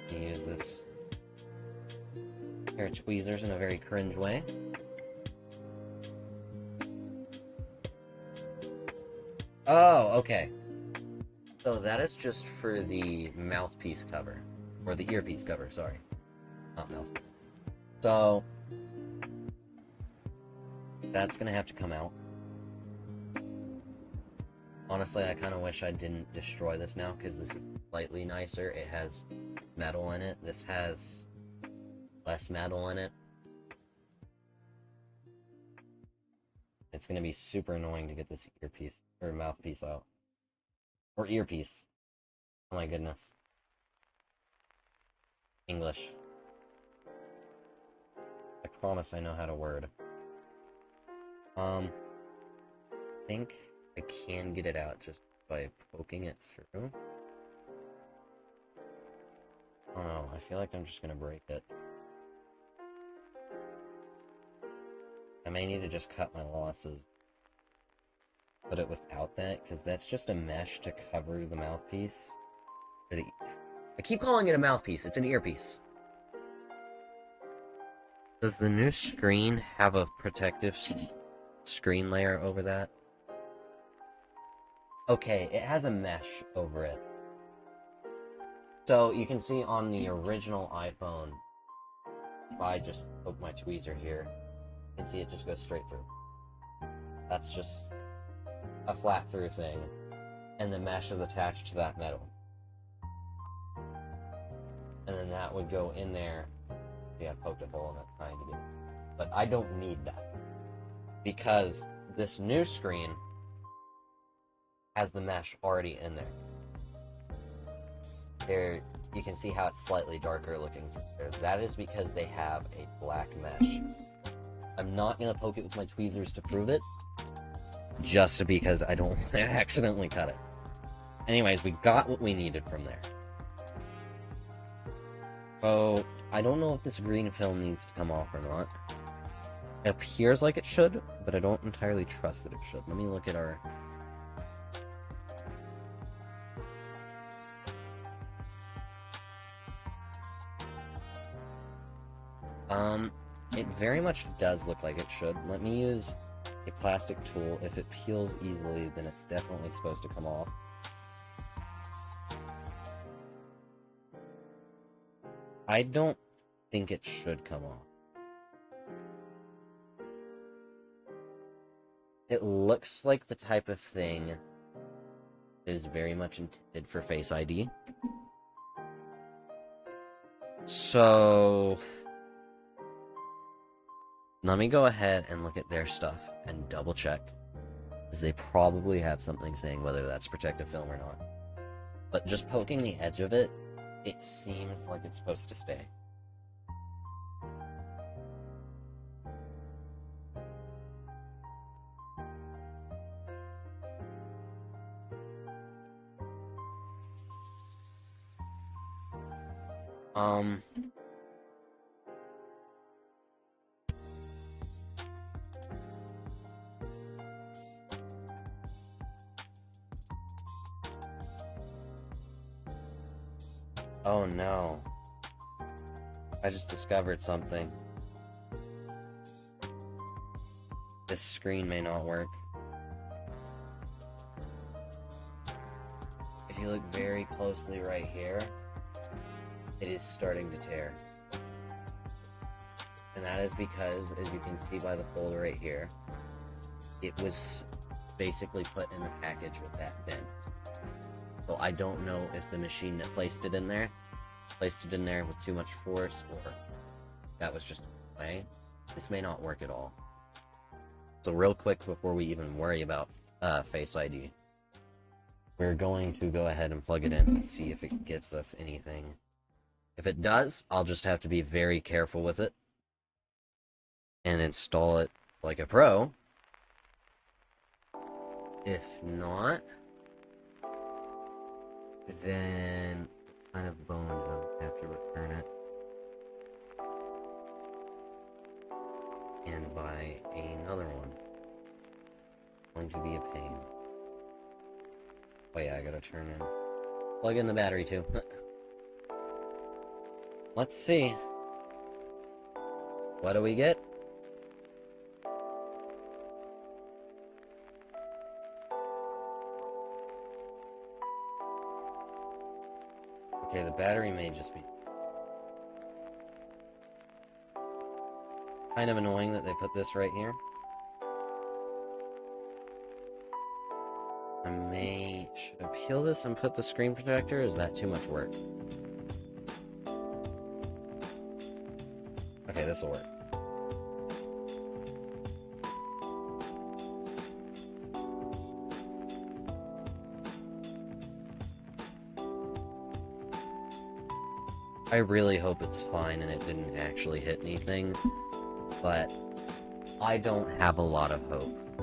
Use this pair of tweezers in a very cringe way. Oh, okay. So that is just for the mouthpiece cover. Or the earpiece cover, sorry. Not mouthpiece. So that's gonna have to come out. Honestly, I kind of wish I didn't destroy this now, because this is slightly nicer. It has metal in it. This has less metal in it. It's gonna be super annoying to get this earpiece, or mouthpiece out. Or earpiece. Oh my goodness. English. I promise I know how to word. I think I can get it out just by poking it through. Oh no, I feel like I'm just gonna break it. I may need to just cut my losses. Put it without that, because that's just a mesh to cover the mouthpiece. I keep calling it a mouthpiece, it's an earpiece. Does the new screen have a protective screen layer over that? Okay, it has a mesh over it. So you can see on the original iPhone, if I just poke my tweezer here, you can see it just goes straight through. That's just a flat through thing, and the mesh is attached to that metal. And then that would go in there. Yeah, I poked a hole in it trying to get it. But I don't need that, because this new screen has the mesh already in there. There, you can see how it's slightly darker looking through there. That is because they have a black mesh. I'm not gonna poke it with my tweezers to prove it, just because I don't want to accidentally cut it. Anyways, we got what we needed from there. So, I don't know if this green film needs to come off or not. It appears like it should, but I don't entirely trust that it should. Let me look at our... It very much does look like it should. Let me use a plastic tool. If it peels easily, then it's definitely supposed to come off. I don't think it should come off. It looks like the type of thing that is very much intended for Face ID. So... let me go ahead and look at their stuff and double check, because they probably have something saying whether that's protective film or not. But just poking the edge of it, it seems like it's supposed to stay. Oh no. I just discovered something. This screen may not work. If you look very closely right here, it is starting to tear. And that is because, as you can see by the folder right here, it was basically put in the package with that bent. So I don't know if the machine that placed it in there with too much force, or that was just a way. This may not work at all. So real quick, before we even worry about Face ID, we're going to go ahead and plug it in and see if it gives us anything. If it does, I'll just have to be very careful with it. and install it like a pro. If not, then kind of boned I'll have to return it and buy another one. Going to be a pain. Oh yeah, I gotta plug in the battery too. Let's see. What do we get? Okay, the battery may just be kind of annoying that they put this right here. Should I peel this and put the screen protector? Is that too much work? Okay, this will work. I really hope it's fine and it didn't actually hit anything, but I don't have a lot of hope,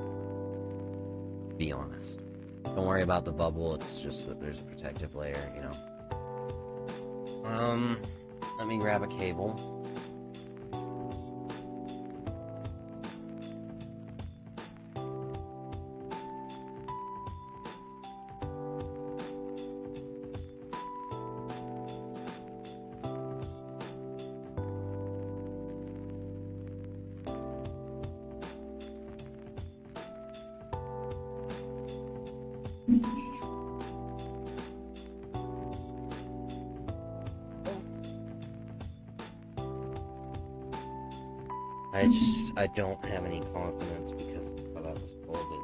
to be honest. Don't worry about the bubble, it's just that there's a protective layer, you know. Let me grab a cable. I don't have any confidence because of how that was folded.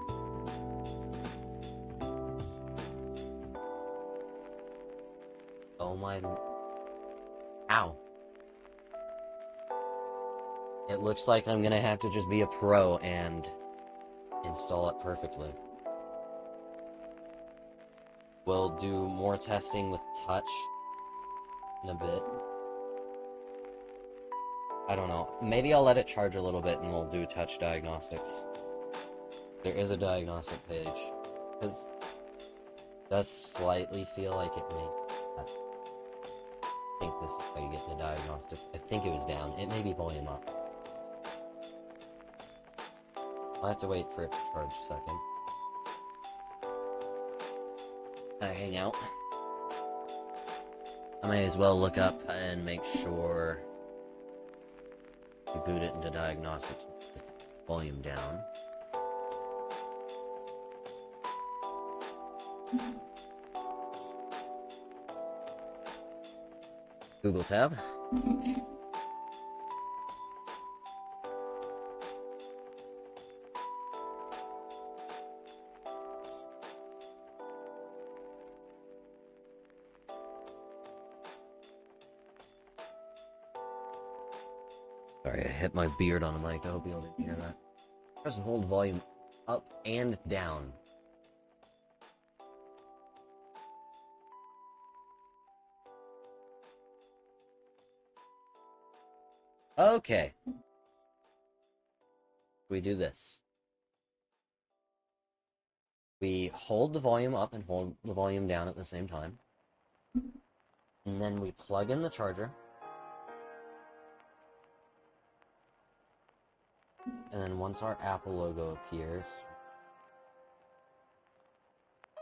Oh my... Ow. It looks like I'm gonna have to just be a pro and install it perfectly. We'll do more testing with touch in a bit. I don't know. Maybe I'll let it charge a little bit and we'll do touch diagnostics. There is a diagnostic page. Because it does slightly feel like it may... I think this is how you get the diagnostics. I think it was down. It may be volume up. I'll have to wait for it to charge a second. I hang out. I may as well look up and make sure to boot it into diagnostics with volume down. Google tab. Sorry, I hit my beard on the mic. I hope you all didn't hear that. Press and hold volume up and down. Okay. We do this. We hold the volume up and hold the volume down at the same time. And then we plug in the charger. And then once our Apple logo appears,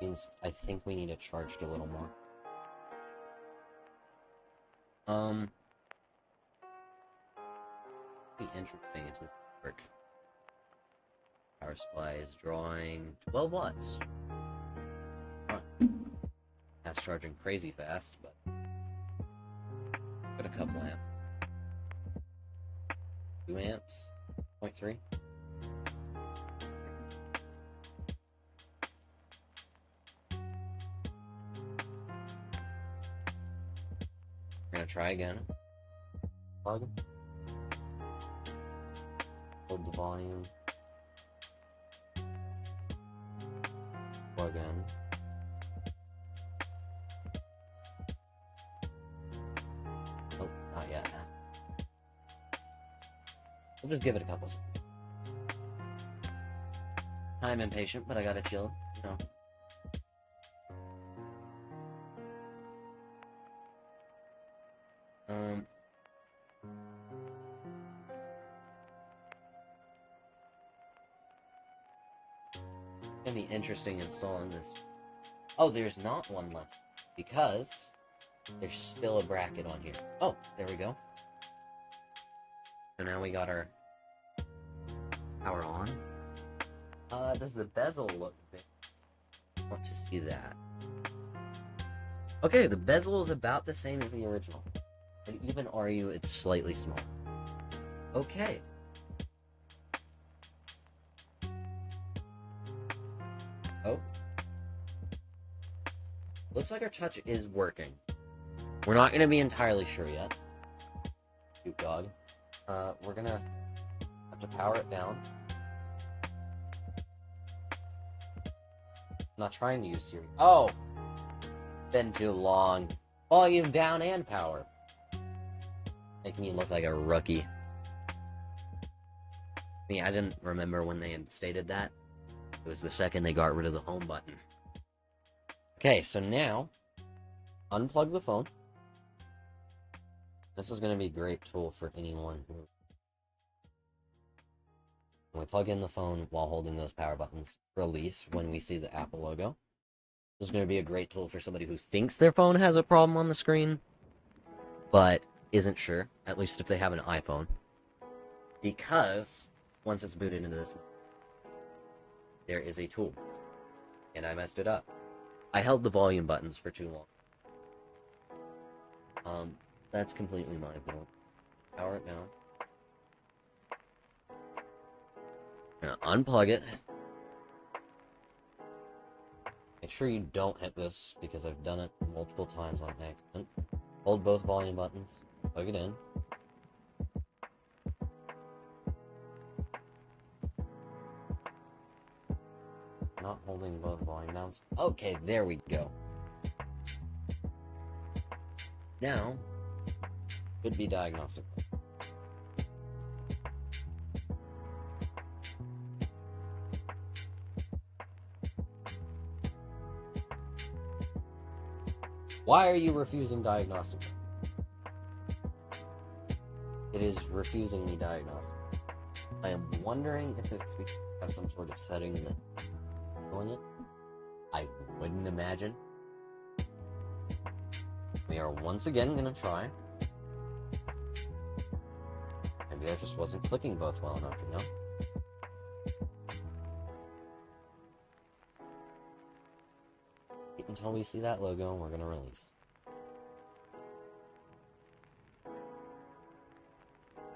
means I think we need it charged a little more. Be interesting if this work. Power supply is drawing 12 watts. That's charging crazy fast, but got a couple amps. 2 amps, 0.3. We're gonna try again. Plug. Hold the volume. Plug in. Oh, not yet. We'll just give it a couple seconds. I'm impatient, but I gotta chill, you know. It's gonna be interesting installing this. Oh, there's not one left. Because there's still a bracket on here. Oh, there we go. So now we got our power on. Does the bezel look big? I want to see that. Okay, the bezel is about the same as the original. And even RU, it's slightly smaller. Okay. Oh. Looks like our touch is working. We're not going to be entirely sure yet. Cute dog. We're going to have to power it down. I'm not trying to use Siri. Oh! Been too long. Volume down and power. Making me look like a rookie. I didn't remember when they had stated that. It was the second they got rid of the home button. Okay, so now, unplug the phone. This is going to be a great tool for anyone who... When we plug in the phone while holding those power buttons, release when we see the Apple logo. This is going to be a great tool for somebody who thinks their phone has a problem on the screen, but isn't sure, at least if they have an iPhone. Because, once it's booted into this, there is a tool. And I messed it up. I held the volume buttons for too long. That's completely my fault. Power it down. I'm gonna unplug it. Make sure you don't hit this, because I've done it multiple times on accident. Hold both volume buttons. Plug it in. Not holding both volume downs. Okay, there we go. Now, should be diagnostic. Why are you refusing diagnostic? It is refusing me diagnostic. I am wondering if it's because it has some sort of setting that doing it. I wouldn't imagine. We are once again gonna try. Maybe I just wasn't clicking both well enough, you know? Wait until we see that logo and we're gonna release.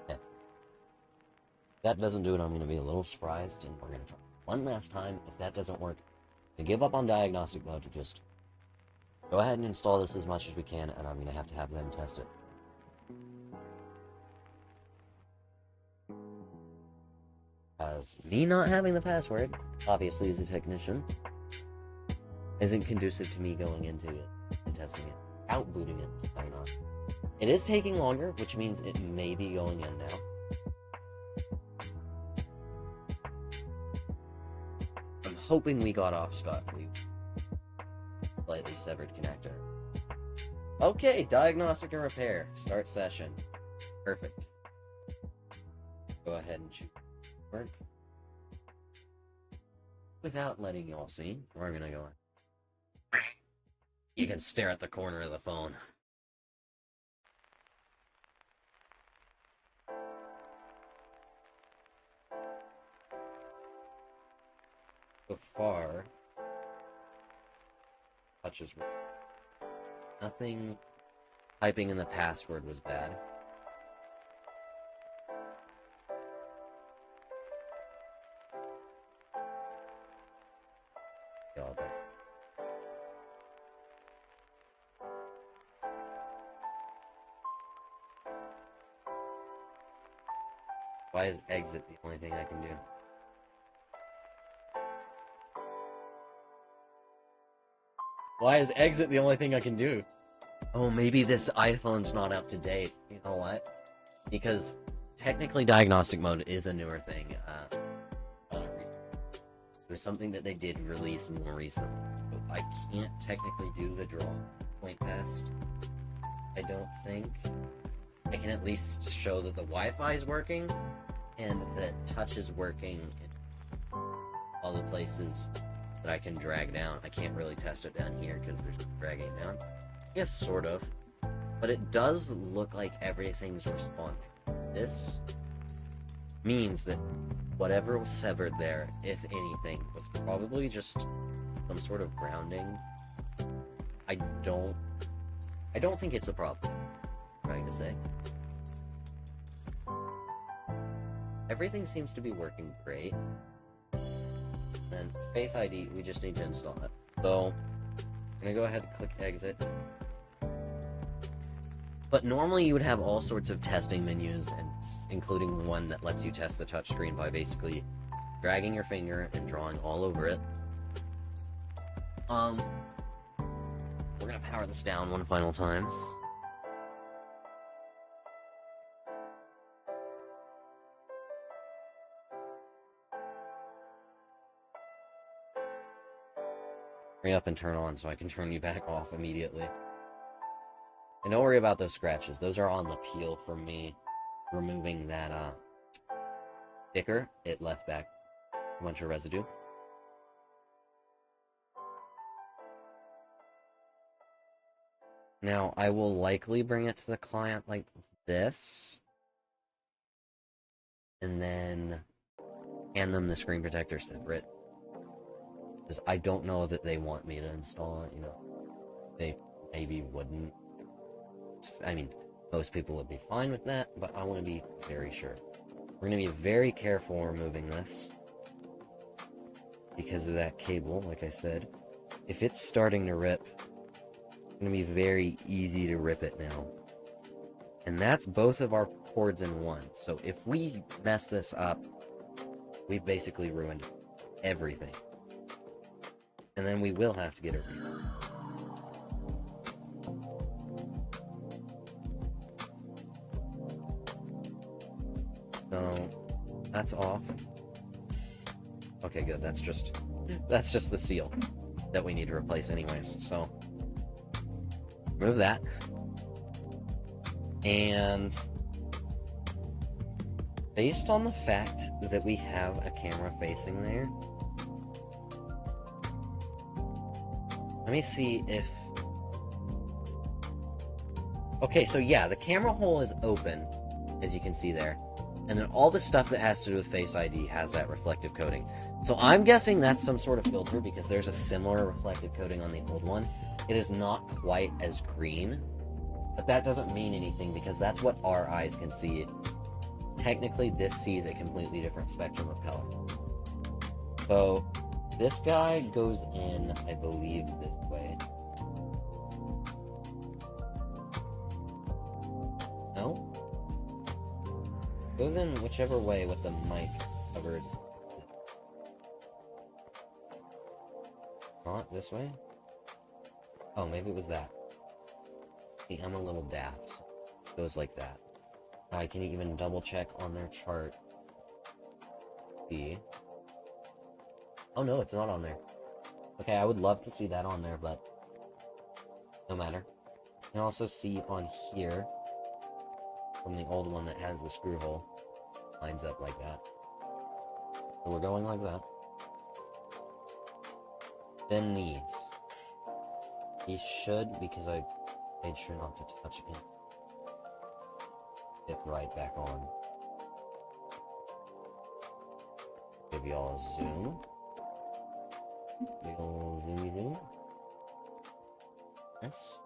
Yeah. If that doesn't do it, I'm gonna be a little surprised, and we're gonna try one last time. If that doesn't work, to give up on diagnostic mode, to just go ahead and install this as much as we can, and I'm gonna have to have them test it. As me not having the password, obviously as a technician, isn't conducive to me going into it and testing it, out booting it, diagnostic. It is taking longer, which means it may be going in now. I'm hoping we got off scot-free. Slightly severed connector. Okay, diagnostic and repair. Start session. Perfect. Go ahead and choose work. Without letting y'all see, we're gonna go. You can stare at the corner of the phone. So far, touches. Nothing. Typing in the password was bad. Y'all there. Why is exit the only thing I can do? Why is exit the only thing I can do? Oh, maybe this iPhone's not up to date. You know what? Because technically diagnostic mode is a newer thing. It was something that they did release more recently. So I can't technically do the draw point test. I don't think. I can at least show that the Wi-Fi is working and that touch is working in all the places that I can drag down. I can't really test it down here because there's no dragging it down. Yes, sort of. But it does look like everything's responding. This means that whatever was severed there, if anything, was probably just some sort of grounding. I don't think it's a problem, I'm trying to say. Everything seems to be working great. And Face ID, we just need to install it. So, I'm gonna go ahead and click exit. But normally you would have all sorts of testing menus, and including one that lets you test the touchscreen by basically dragging your finger and drawing all over it. We're gonna power this down one final time. Hurry up and turn on so I can turn you back off immediately. And don't worry about those scratches. Those are on the peel from me removing that sticker. It left back a bunch of residue. Now, I will likely bring it to the client like this. And then hand them the screen protector separate. Because I don't know that they want me to install it, you know. They maybe wouldn't. I mean, most people would be fine with that, but I want to be very sure. We're going to be very careful removing this because of that cable, like I said. If it's starting to rip, it's going to be very easy to rip it now. And that's both of our cords in one. So if we mess this up, we've basically ruined everything. And then we will have to get it redone. So that's off. Okay, good. That's just the seal that we need to replace anyways. So remove that. And based on the fact that we have a camera facing there, let me see if... Okay, so yeah, the camera hole is open, as you can see there. And then all the stuff that has to do with Face ID has that reflective coating. So I'm guessing that's some sort of filter because there's a similar reflective coating on the old one. It is not quite as green, but that doesn't mean anything because that's what our eyes can see. Technically, this sees a completely different spectrum of color. So this guy goes in, I believe, this way. No? Goes in whichever way with the mic covered. Not this way? Oh, maybe it was that. See, I'm a little daft. So it goes like that. I can even double check on their chart. See. Oh no, it's not on there. Okay, I would love to see that on there, but no matter. You can also see on here from the old one that has the screw hole. Lines up like that. So we're going like that. Then these. These should, because I made sure not to touch it, dip right back on. Give y'all a zoom. Big ol' zoomy zoom. Yes.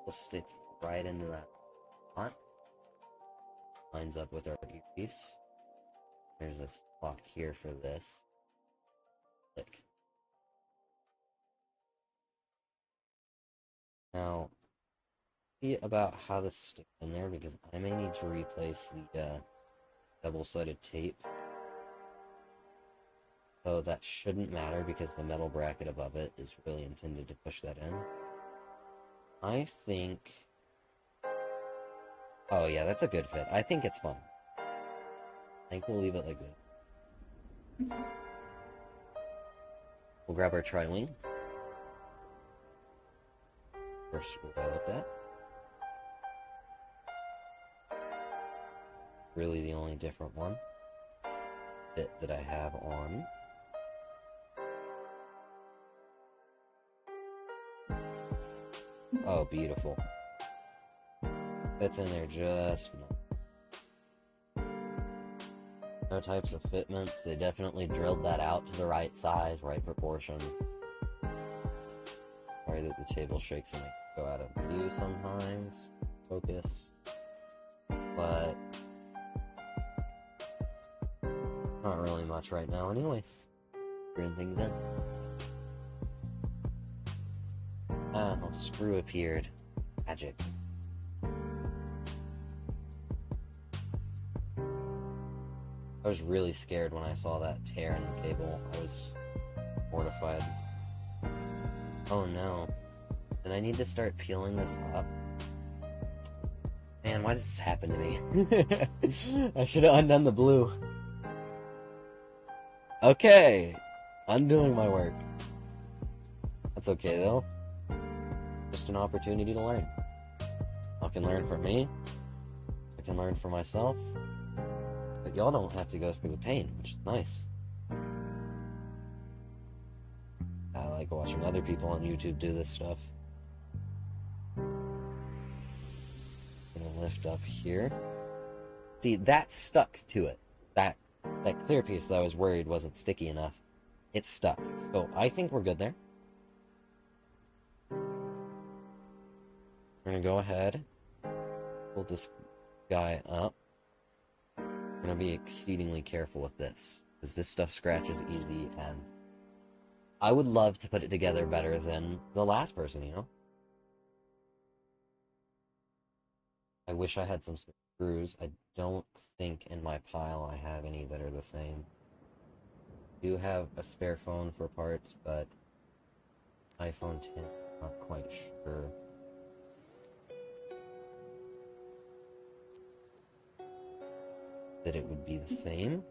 We'll stick right into that spot. Lines up with our earpiece. There's a spot here for this. Click. Now, see about how this sticks in there because I may need to replace the double-sided tape. So that shouldn't matter because the metal bracket above it is really intended to push that in. I think Oh yeah, that's a good fit. I think it's fun. I think we'll leave it like that. We'll grab our tri-wing. First school I looked at. Really the only different one that I have on. Oh, beautiful. Fits in there just enough. No types of fitments. They definitely drilled that out to the right size, right proportions. Sorry that the table shakes and I go out of view sometimes. Focus. But not really much right now anyways. Bring things in. Oh, screw appeared. Magic. I was really scared when I saw that tear in the cable. I was mortified. Oh no. Did I need to start peeling this up? Man, why does this happen to me? I should have undone the blue. Okay. Undoing my work. That's okay though. Just an opportunity to learn. I can learn from me. I can learn from myself. But y'all don't have to go through the pain, which is nice. I like watching other people on YouTube do this stuff. Gonna lift up here. See, that stuck to it. That clear piece that I was worried wasn't sticky enough. It's stuck. So I think we're good there. We're gonna go ahead, pull this guy up. I'm gonna be exceedingly careful with this, because this stuff scratches easy, and I would love to put it together better than the last person, you know? I wish I had some screws. I don't think in my pile I have any that are the same. I do have a spare phone for parts, but iPhone 10, not quite sure. That it would be the same.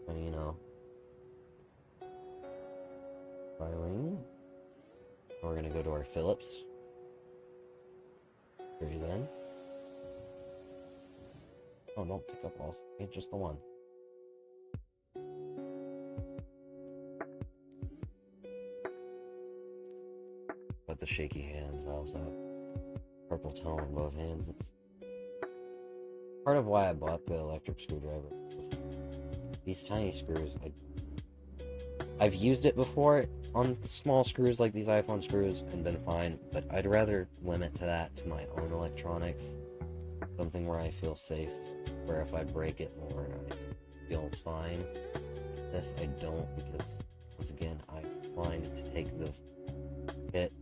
And, you know, filing. We're gonna go to our Phillips. Here then. Oh, don't pick up all three, just the one. Got the shaky hands. I also have purple tone in both hands. It's part of why I bought the electric screwdriver. These tiny screws, I've used it before on small screws like these iPhone screws and been fine, but I'd rather limit to that to my own electronics. Something where I feel safe, where if I break it more, I feel fine. This I don't, because once again, I find to take the hit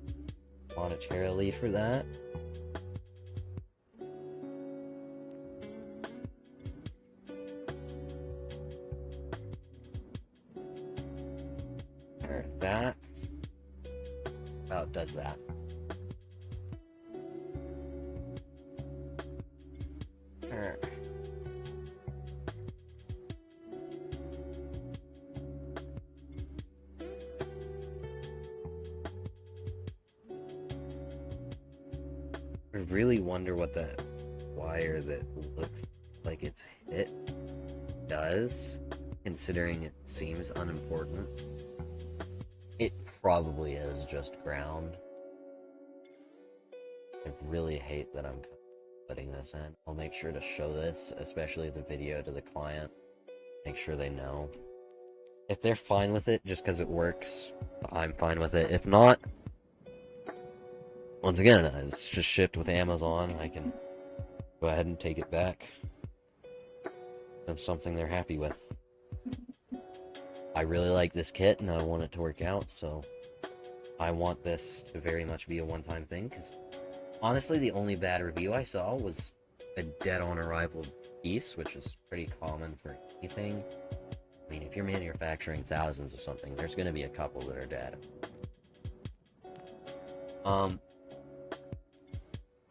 monetarily for that. That about does that. I really wonder what that wire that looks like it's hit does, considering it seems unimportant. It probably is just ground. I really hate that I'm putting this in. I'll make sure to show this, especially the video, to the client. Make sure they know. If they're fine with it, just because it works, I'm fine with it. If not, once again, it's just shipped with Amazon. I can go ahead and take it back. That's something they're happy with. I really like this kit and I want it to work out, so I want this to very much be a one-time thing, because honestly, the only bad review I saw was a dead-on arrival piece, which is pretty common for anything. I mean, if you're manufacturing thousands of something, there's going to be a couple that are dead.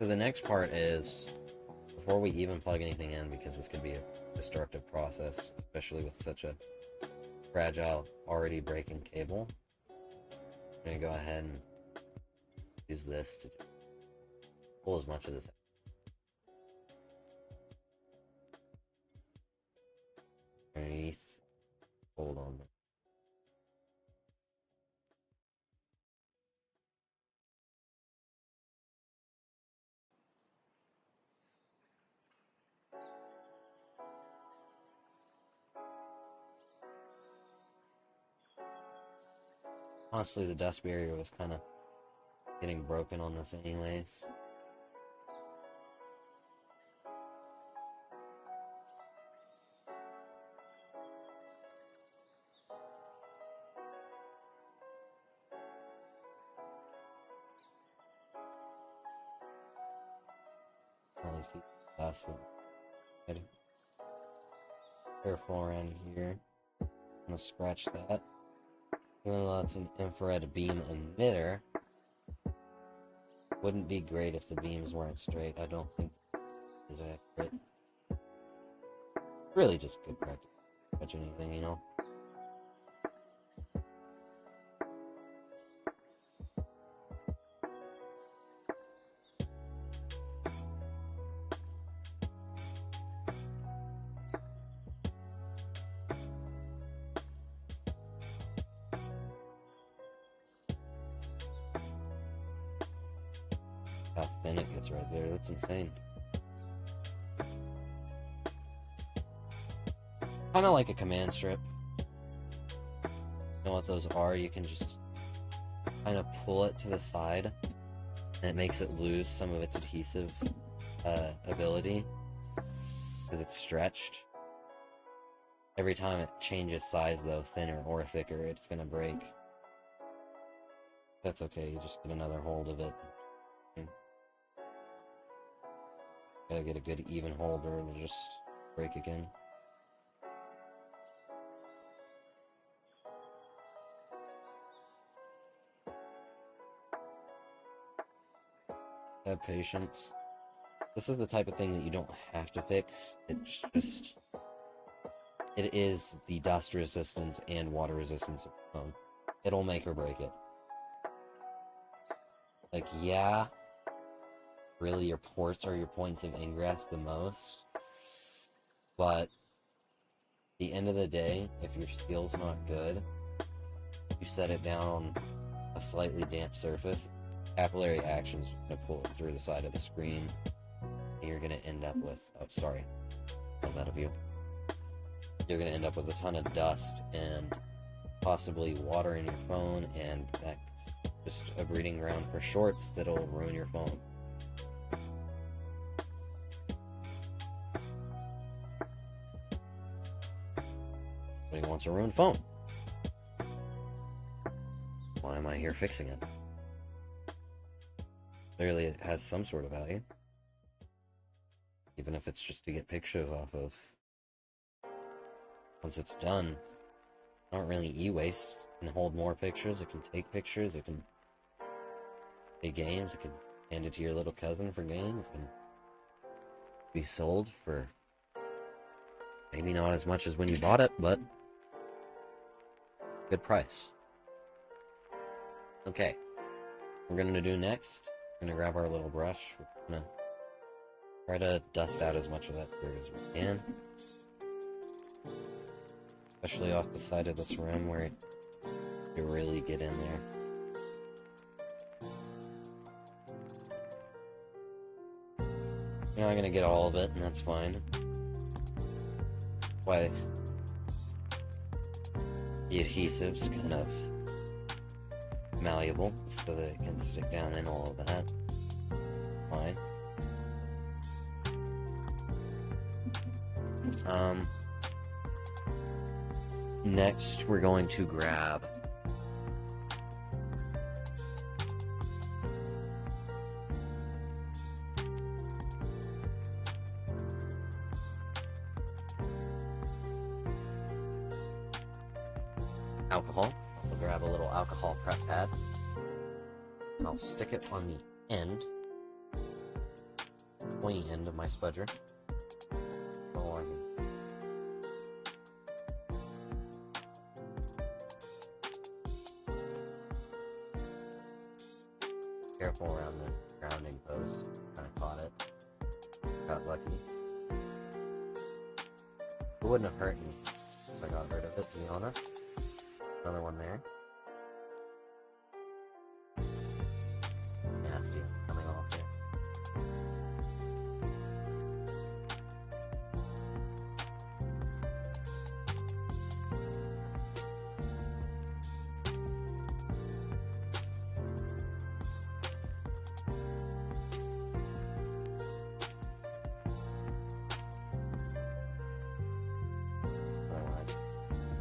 So the next part is, before we even plug anything in, because this could be a destructive process, especially with such a fragile, already breaking cable, I'm going to go ahead and use this to pull as much of this underneath. Hold on. Honestly, the dust barrier was kind of getting broken on this anyways. Probably see dust. Careful around here. I'm gonna scratch that. Even though it's an infrared beam emitter, wouldn't be great if the beams weren't straight. I don't think these are accurate. Really just good practice. Touch anything, you know? How thin it gets right there, that's insane. Kind of like a command strip. You know what those are? You can just kind of pull it to the side, and it makes it lose some of its adhesive ability because it's stretched. Every time it changes size, though, thinner or thicker, it's gonna break. That's okay, you just get another hold of it. Gotta get a good even hold or it'll just break again. Have patience. This is the type of thing that you don't have to fix. It's just... It is the dust resistance and water resistance of the phone. It'll make or break it. Like, yeah, really your ports are your points of ingress the most. But at the end of the day, if your steel's not good, you set it down on a slightly damp surface, capillary action's going to pull it through the side of the screen, and you're going to end up with... Oh, sorry. How's that of you? You're going to end up with a ton of dust and possibly water in your phone, and that's just a breeding ground for shorts that'll ruin your phone. Nobody wants a ruined phone. Why am I here fixing it? Clearly it has some sort of value. Even if it's just to get pictures off of. Once it's done, not really e-waste. It can hold more pictures, it can take pictures, it can play games, it can hand it to your little cousin for games, and be sold for maybe not as much as when you bought it, but good price. Okay, what we're gonna do next, we're gonna grab our little brush, we're gonna try to dust out as much of that dirt as we can. Especially off the side of this rim where you really get in there. You're not gonna get all of it, and that's fine. Why the adhesive's kind of malleable, so that it can stick down in all of that. Fine. Next, we're going to grab alcohol. I'll grab a little alcohol prep pad, and I'll stick it on the end pointy end of my spudger. Or careful around this grounding post. Kind of caught it. Got lucky. It wouldn't have hurt me if I got rid of it, to be honest. Another one there. Nasty coming off here.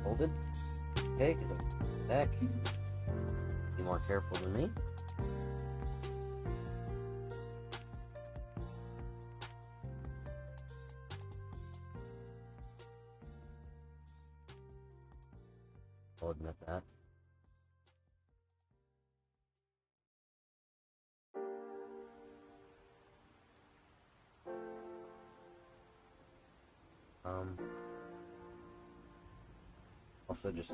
Hold it. Okay, because I'm back. Be more careful than me. I'll admit that. Also just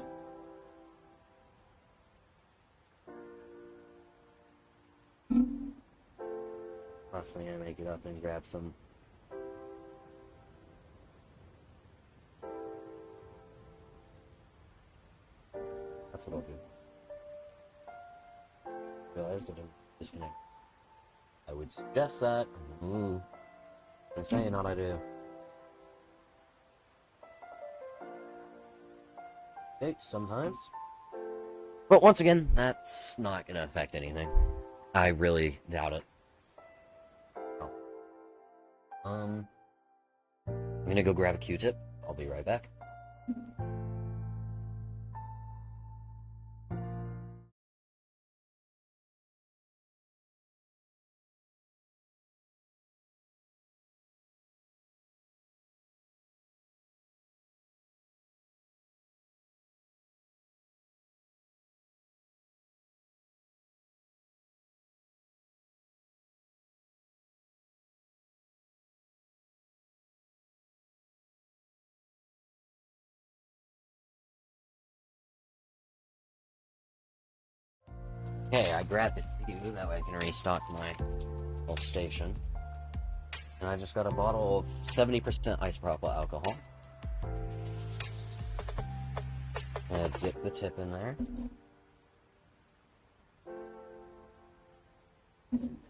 constantly I make it up and grab some. That's what I'll do. Realized I didn't disconnect. I would suggest that. Insane, what I do. Okay, sometimes. But once again, that's not going to affect anything. I really doubt it. Oh. I'm going to go grab a Q-tip. I'll be right back. Okay, I grabbed it for you, that way I can restock my whole station. And I just got a bottle of 70% isopropyl alcohol. And dip the tip in there.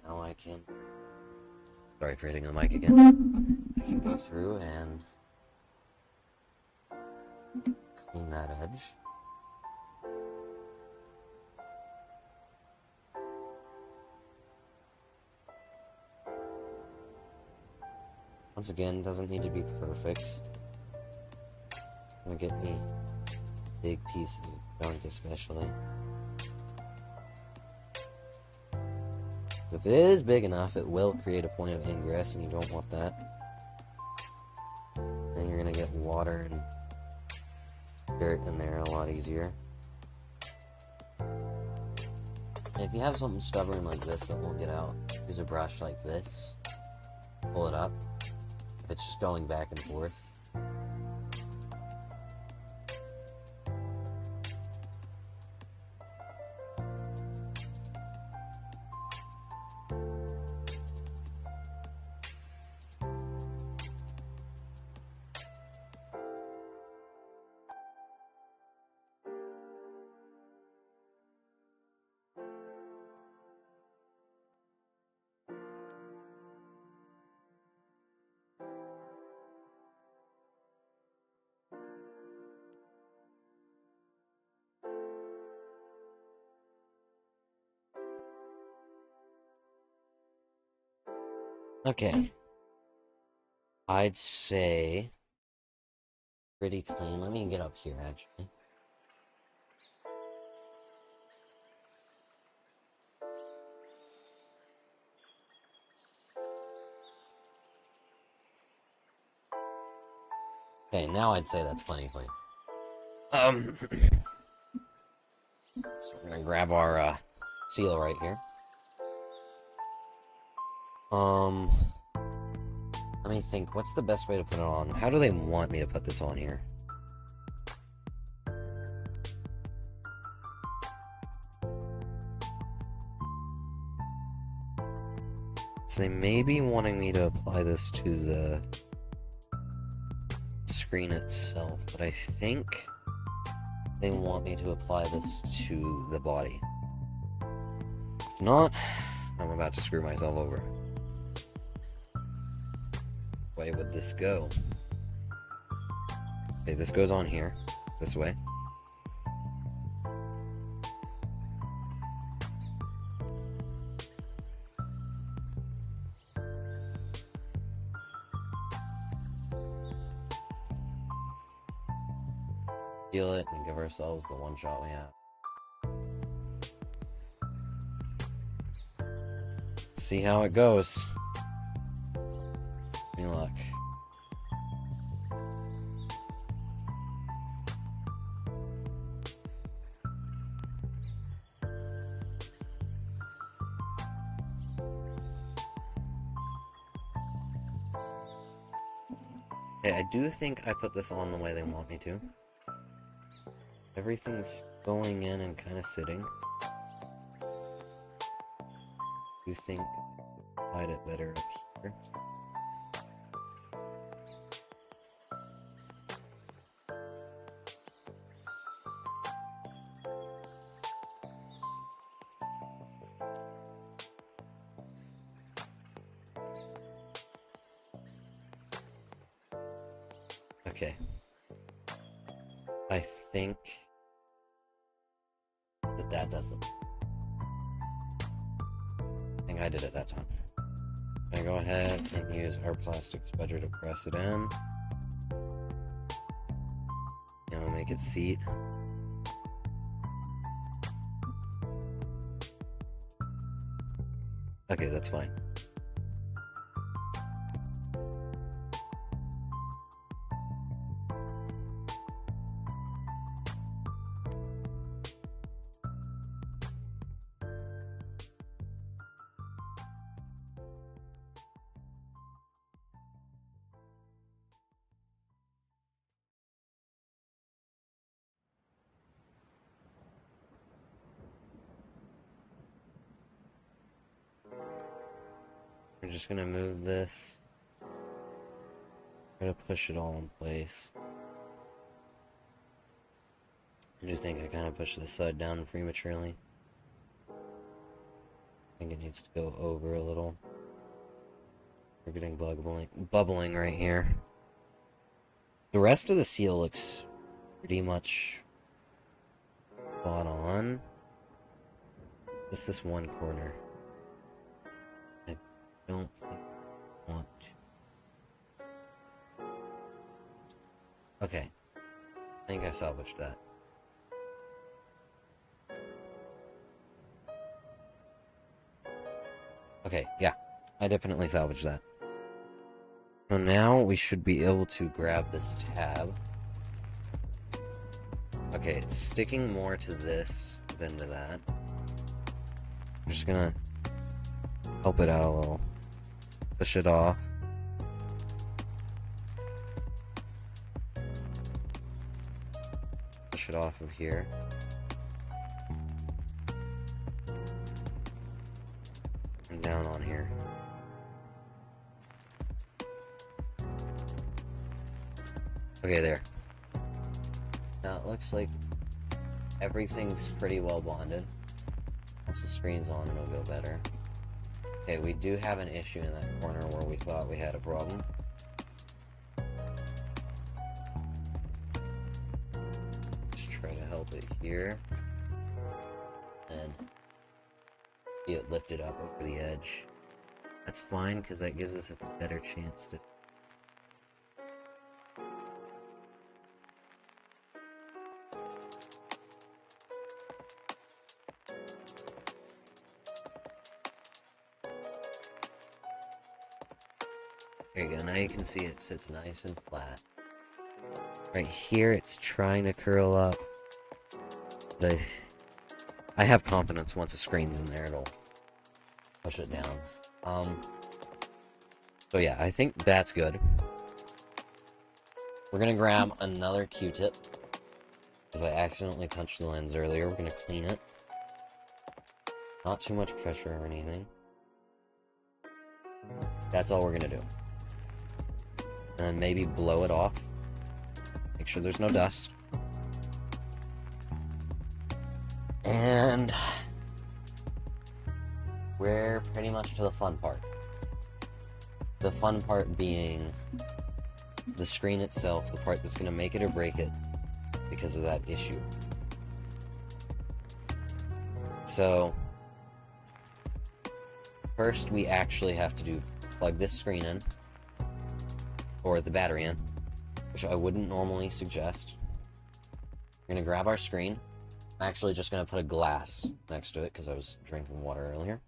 Now I can... Sorry for hitting the mic again. I can go through and clean that edge. Once again, doesn't need to be perfect. I'm gonna get the big pieces of junk especially. If it is big enough, it will create a point of ingress, and you don't want that. Then you're gonna get water and dirt in there a lot easier. And if you have something stubborn like this that won't get out, use a brush like this, pull it up. If it's just going back and forth. Okay. I'd say pretty clean. Let me get up here, actually. Okay, now I'd say that's plenty clean. So we're gonna grab our seal right here. Let me think, what's the best way to put it on? How do they want me to put this on here? So they may be wanting me to apply this to the screen itself, but I think they want me to apply this to the body. If not, I'm about to screw myself over. Way would this go? Okay, this goes on here, this way. Heal it and give ourselves the one shot we have. See how it goes. Wish me luck. Okay, I do think I put this on the way they want me to. Everything's going in and kind of sitting. Do think hide it better up here. Okay. I think that does it. I think I did it that time. I'm gonna go ahead and use our plastic spudger to press it in. And we'll make it seat. Okay, that's fine. We're just gonna move this. Try to push it all in place. I just think I kind of pushed this side down prematurely. I think it needs to go over a little. We're getting bubbling right here. The rest of the seal looks pretty much spot on. Just this one corner. I don't think I want to. Okay. I think I salvaged that. Okay, yeah. I definitely salvaged that. So now we should be able to grab this tab. Okay, it's sticking more to this than to that. I'm just gonna help it out a little. Push it off. Push it off of here. And down on here. Okay, there. Now it looks like everything's pretty well bonded. Once the screen's on, it'll go better. Okay, we do have an issue in that corner where we thought we had a problem. Just try to help it here. And see it lifted up over the edge. That's fine, because that gives us a better chance to... There you go, now you can see it sits nice and flat. Right here, it's trying to curl up. But I have confidence once the screen's in there, it'll push it down. So yeah, I think that's good. We're gonna grab another Q-tip, because I accidentally punched the lens earlier. We're gonna clean it. Not too much pressure or anything. That's all we're gonna do. And then maybe blow it off. Make sure there's no dust. And we're pretty much to the fun part. The fun part being the screen itself, the part that's going to make it or break it because of that issue. So, first we actually have to plug this screen in, or the battery in, which I wouldn't normally suggest. We're going to grab our screen. I'm actually just going to put a glass next to it because I was drinking water earlier.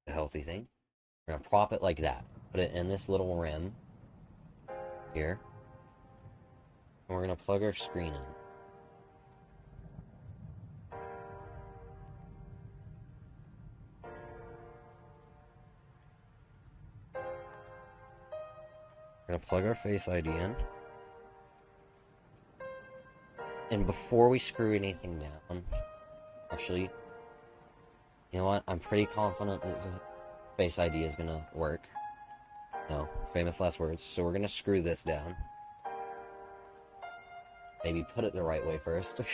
A healthy thing. We're going to prop it like that. Put it in this little rim here. And we're going to plug our screen in. We're going to plug our Face ID in. And before we screw anything down, actually, you know what? I'm pretty confident that the Face ID is going to work. No, famous last words. So we're going to screw this down. Maybe put it the right way first. And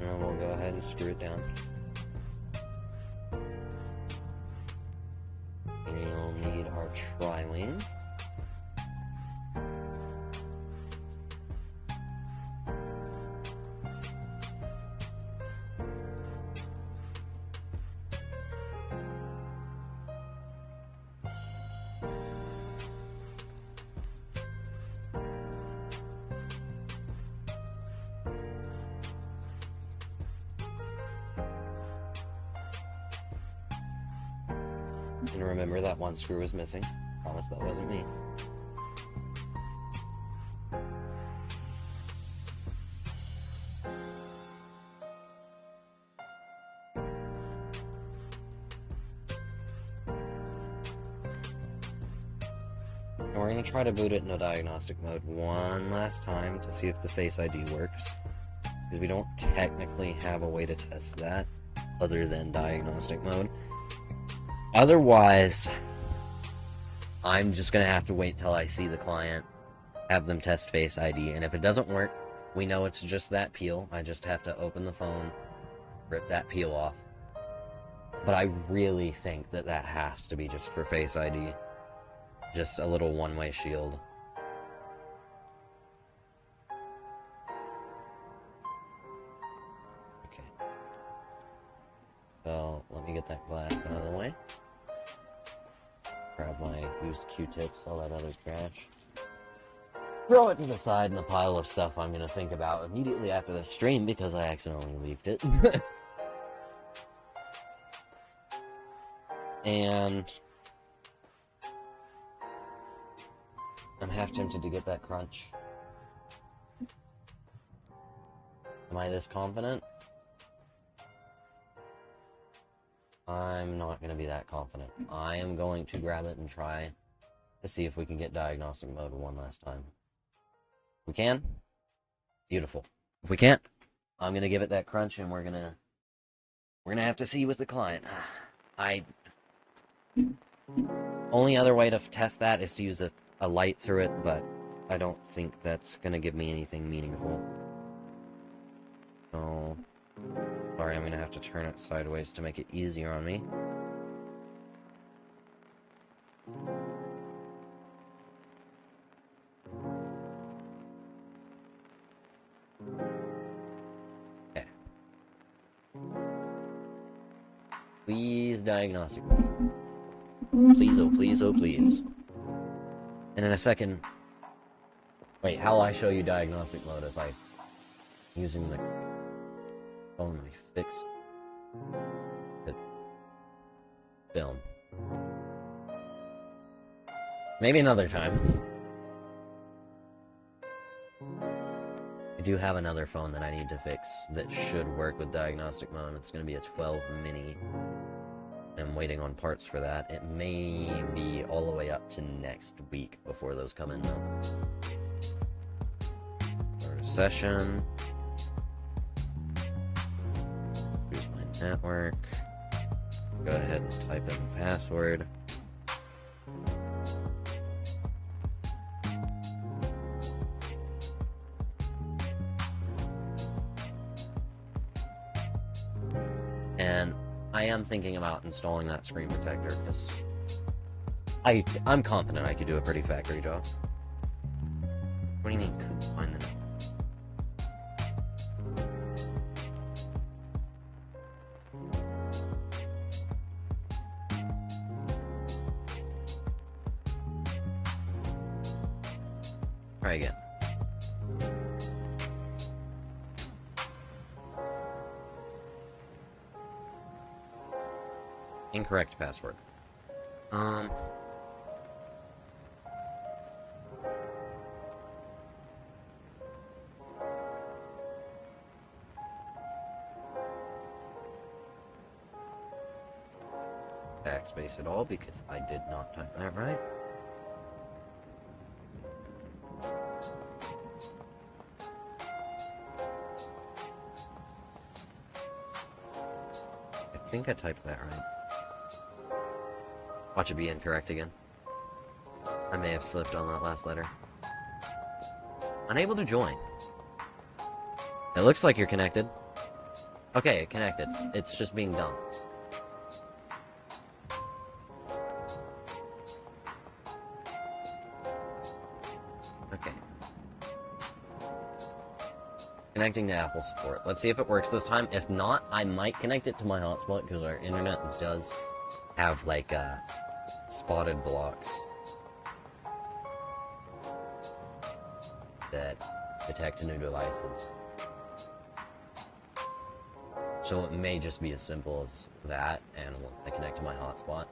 then we'll go ahead and screw it down. And you'll need our tri-wing. And remember that one screw was missing. Promise that wasn't me. And we're going to try to boot it in a diagnostic mode one last time to see if the Face ID works. Because we don't technically have a way to test that other than diagnostic mode. Otherwise, I'm just going to have to wait till I see the client, have them test Face ID, and if it doesn't work, we know it's just that peel. I just have to open the phone, rip that peel off. But I really think that that has to be just for Face ID. Just a little one-way shield. Okay. So, let me get that glass out of the way. Grab my used Q-tips, all that other trash. Throw it to the side in the pile of stuff I'm going to think about immediately after the stream because I accidentally leaked it. And I'm half tempted to get that crunch. Am I this confident? I'm not going to be that confident. I am going to grab it and try to see if we can get diagnostic mode one last time. If we can? Beautiful. If we can't, I'm going to give it that crunch and we're going to have to see with the client. Only other way to test that is to use a light through it, but I don't think that's going to give me anything meaningful. So, sorry, I'm going to have to turn it sideways to make it easier on me. Okay. Please, diagnostic mode. Please, oh please, oh please. And in a second... Wait, how will I show you diagnostic mode if I'm using the phone we fixed the film? Maybe another time. do have another phone that I need to fix that should work with diagnostic mode. It's going to be a 12 mini. I'm waiting on parts for that. It may be all the way up to next week before those come in, though. Session. Here's my network. Go ahead and type in the password. And I am thinking about installing that screen protector because I'm confident I could do a pretty factory job. What do you mean couldn't find the Try again. Incorrect password. Backspace it all because I did not type that right. I think I typed that right. Watch it be incorrect again. I may have slipped on that last letter. Unable to join. It looks like you're connected. Okay, it connected. It's just being dumb. Okay. Connecting to Apple support. Let's see if it works this time. If not, I might connect it to my hotspot because our internet does have like spotted blocks that detect new devices. So it may just be as simple as that, and once I connect to my hotspot,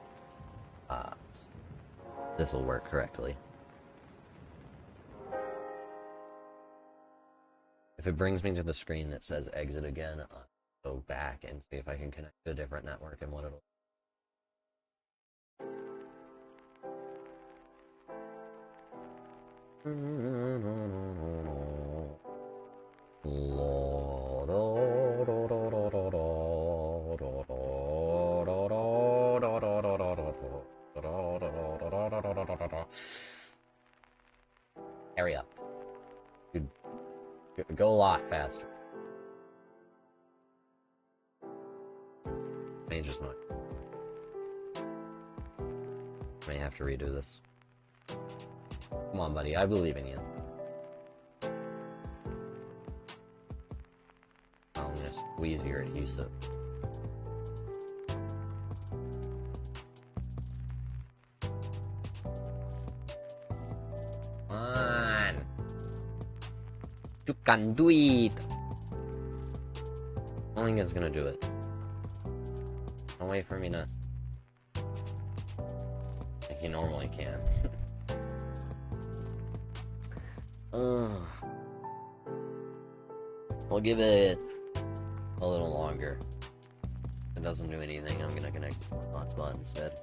this will work correctly. If it brings me to the screen that says exit again, I'll go back and see if I can connect to a different network and what it'll. Hurry up. Dude, go a lot faster. May just not. May have to redo this. Come on, buddy. I believe in you. I'm gonna squeeze your adhesive. Come on. You can do it. I don't think it's gonna do it. Don't wait for me to. Like you normally can. We'll give it a little longer. If it doesn't do anything, I'm gonna connect it to my hotspot instead.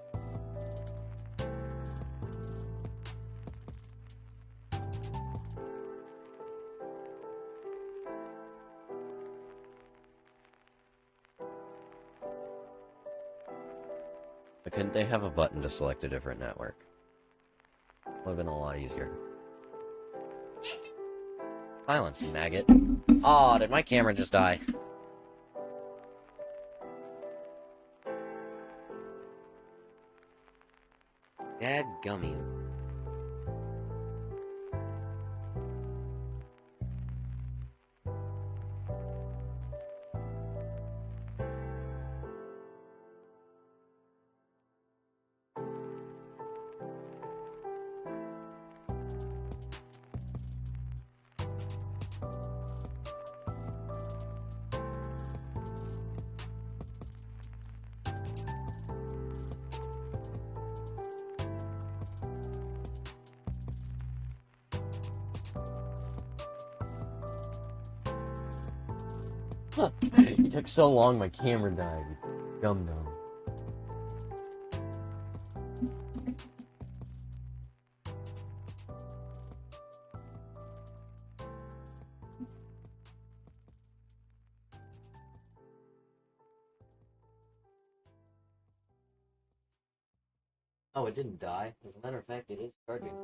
But couldn't they have a button to select a different network? Would have been a lot easier. Silence, maggot. Aw, did my camera just die? Dadgummy. It took so long, my camera died. You dum dum. Oh, it didn't die. As a matter of fact, it is charging.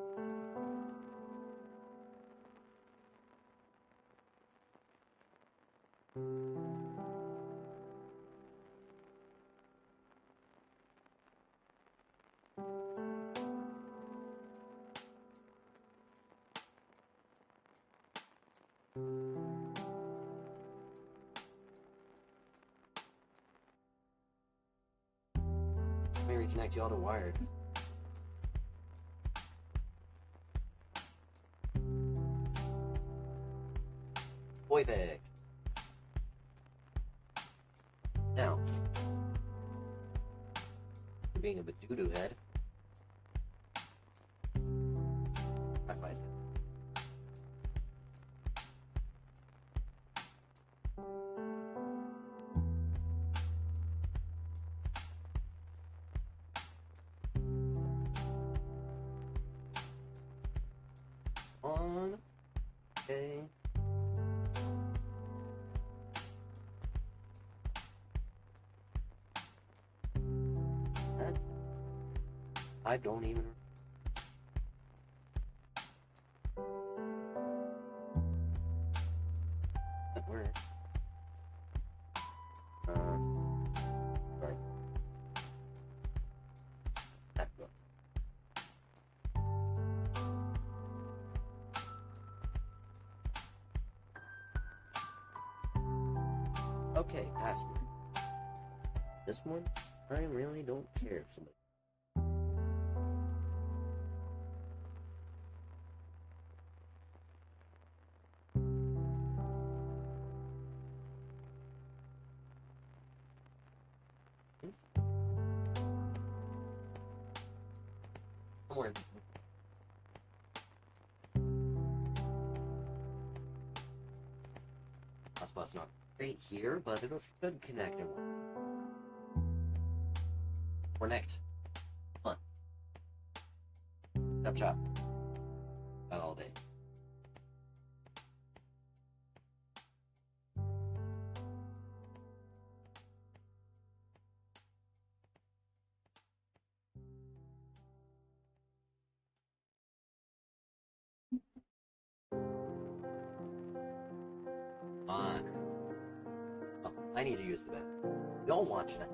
Let me reconnect y'all to wired. Perfect. Now, for being a doo-doo head, Wi-Fi set. On. Okay. I don't even. Where? Sorry. MacBook. Okay, password. This one, I really don't care if somebody. Somewhere. Hotspot's not right here, but it should connect in one. Connect. Come on. Chop chop. Not all day. On. Oh, I need to use the bathroom. Y'all watching it.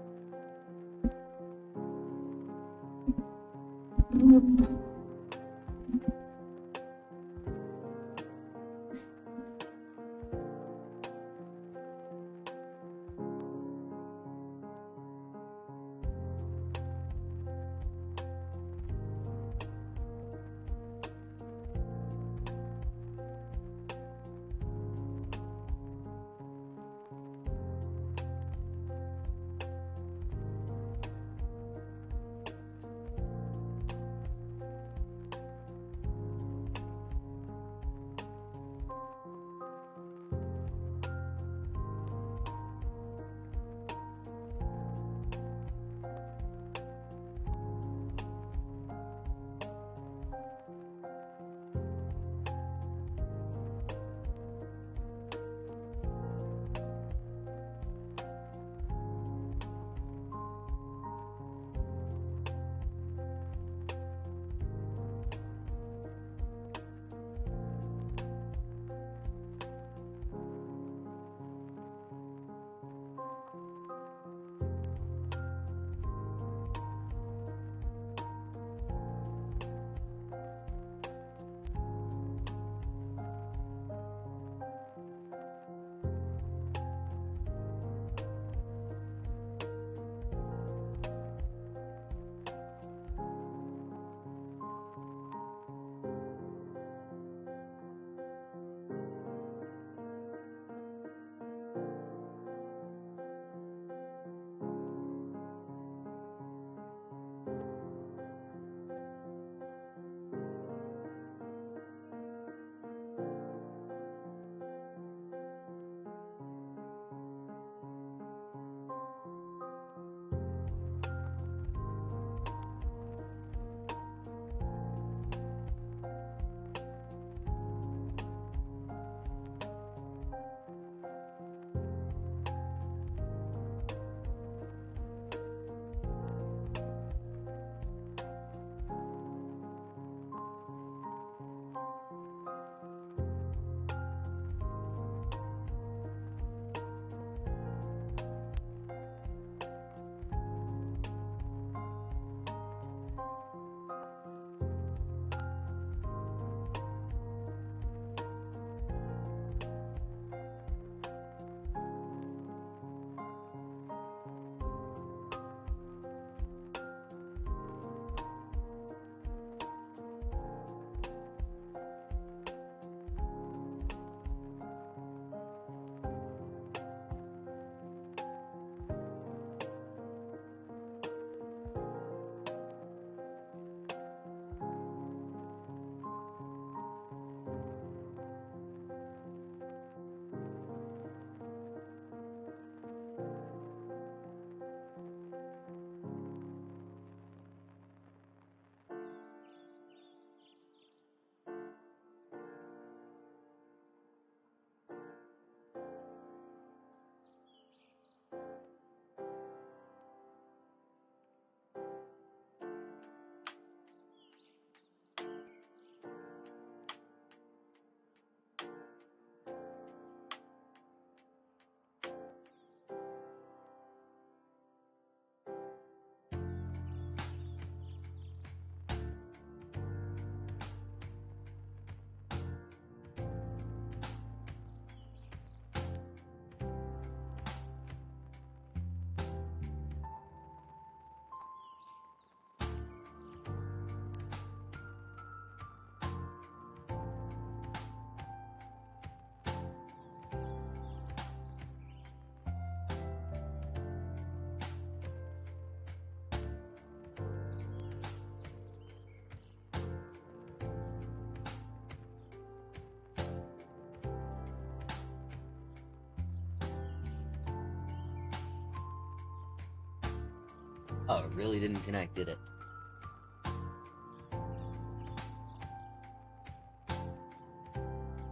Oh, it really didn't connect, did it?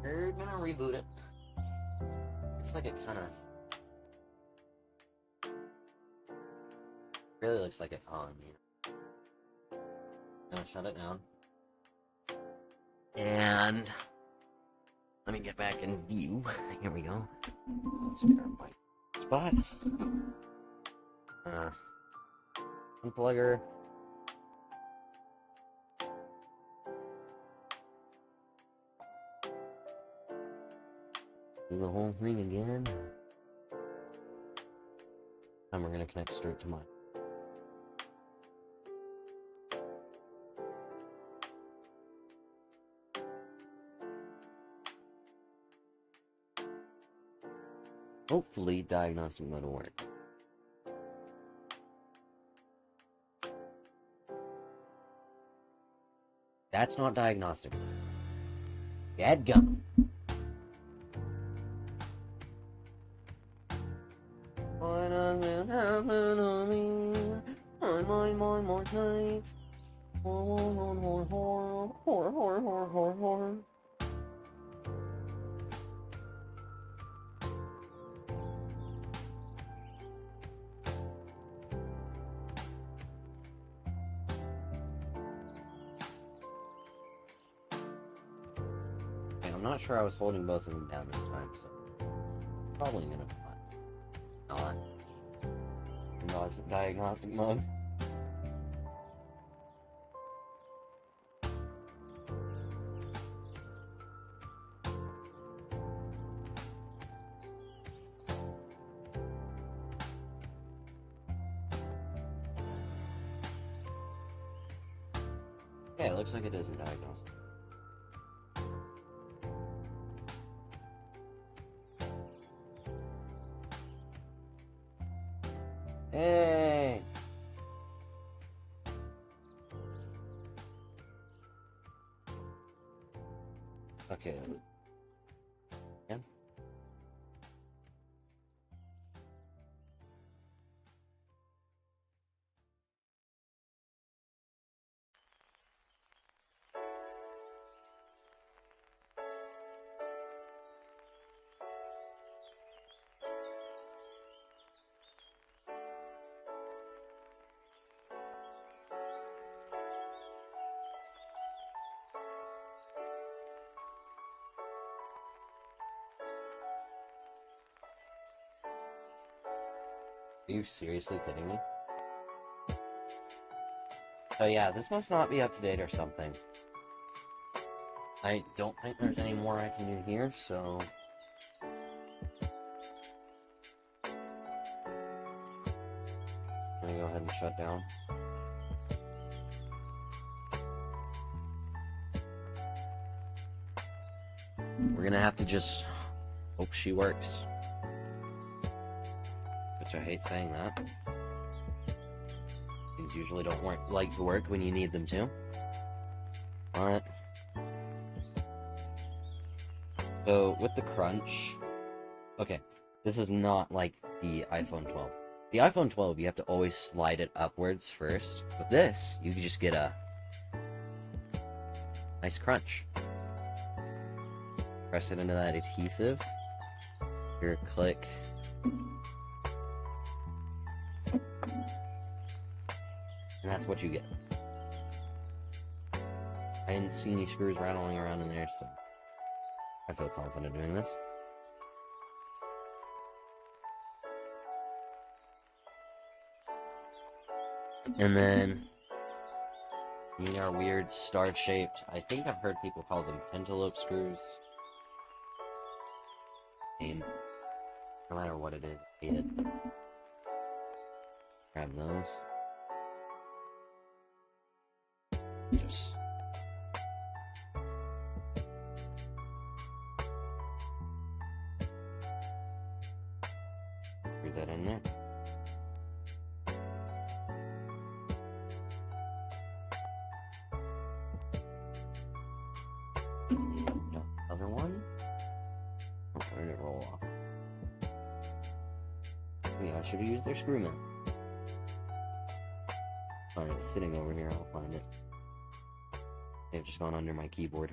We're gonna reboot it. Looks like it kinda... really looks like it on, you know. Gonna shut it down. And... let me get back in view. Here we go. Let's get our mic spot. Unplug her. Do the whole thing again. And we're gonna connect straight to mine. Hopefully, diagnostic mode will work. That's not diagnostic mode. Dadgum. Why does this happen to me? My life. Horror. Okay, I'm not sure I was holding both of them down this time, so probably gonna not. Diagnostic mode. Okay, it looks like it isn't diagnostic. Hey! Okay. Yeah. Are you seriously kidding me? Oh yeah, this must not be up to date or something. I don't think there's any more I can do here, so... I'm gonna go ahead and shut down. We're gonna have to just hope she works. Which I hate saying that. Things usually don't like to work when you need them to. But... so, with the crunch... okay, this is not like the iPhone 12. The iPhone 12, you have to always slide it upwards first. With this, you can just get a nice crunch. Press it into that adhesive. Here, click. And that's what you get. I didn't see any screws rattling around in there, so I feel confident doing this. And then these are weird star-shaped. I think I've heard people call them pentalobe screws. No matter what it is, I hate it. Grab those. Just screw that in there. And other one. Oh, where did it roll off? Oh, yeah, I should have used their screw nut. Alright, it's sitting over here, I'll find it. They've just gone under my keyboard.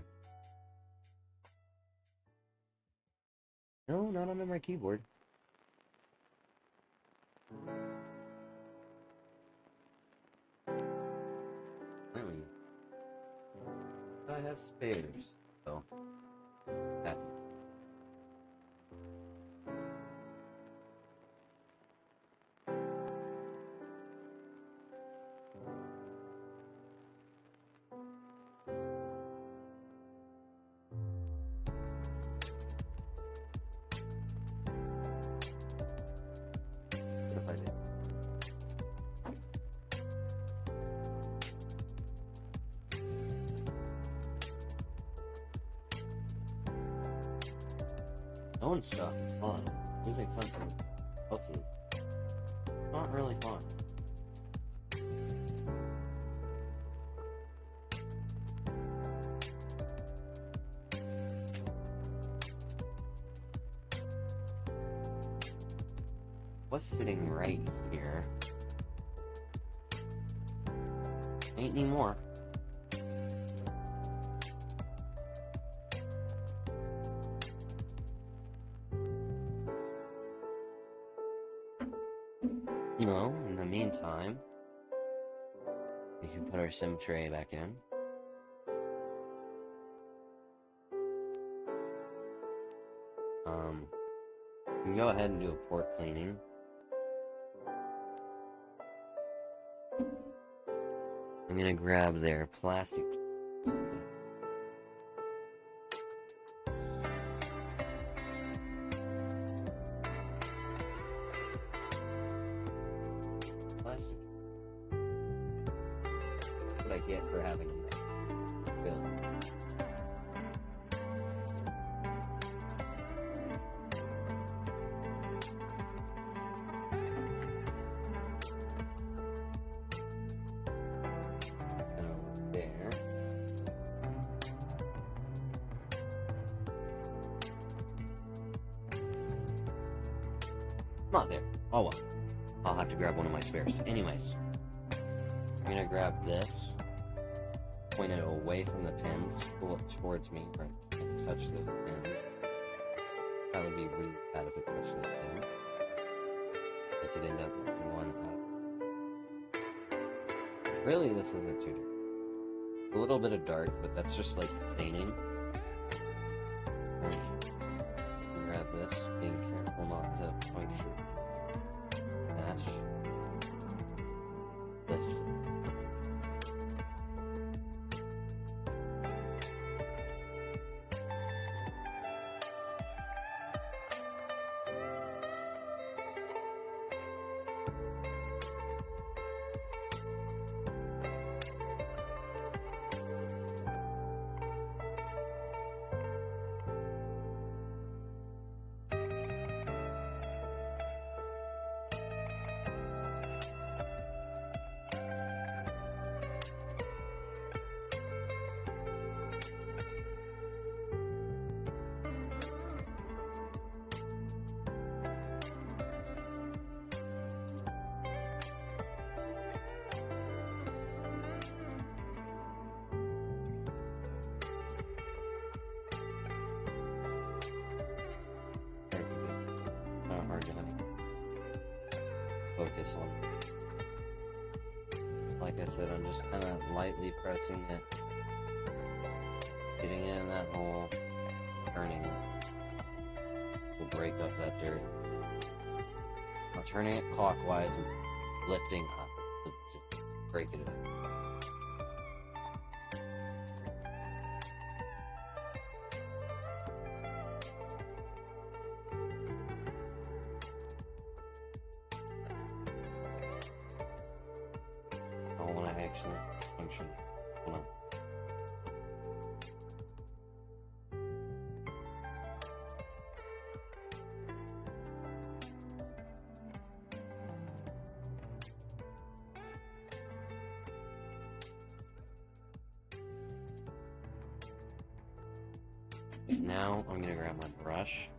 No, not under my keyboard. Really? I have spares, so happy. What if I did? Knowing stuff is fun. Losing something else is not really fun. What's sitting right here? Ain't any more. No, in the meantime, we can put our sim tray back in. We can go ahead and do a port cleaning. I'm gonna grab their plastic. Plastic. What I get for having a bill. There. Not there. Oh well. I'll have to grab one of my spares. Anyways, I'm gonna grab this, point it away from the pins, pull it towards me, where I can't touch those pins. That would be really bad if it touched those pins. It could end up in one out. Really, this isn't too dark. A little bit of dark, but that's just like staining. Grab this, being careful not to puncture. Lift. Hard to focus on. Like I said, I'm just kind of lightly pressing it, getting it in that hole, turning it. We'll break up that dirt. Now turning it clockwise and lifting up to just break it up. I want to actually function. Hold on. Now I'm gonna grab my brush.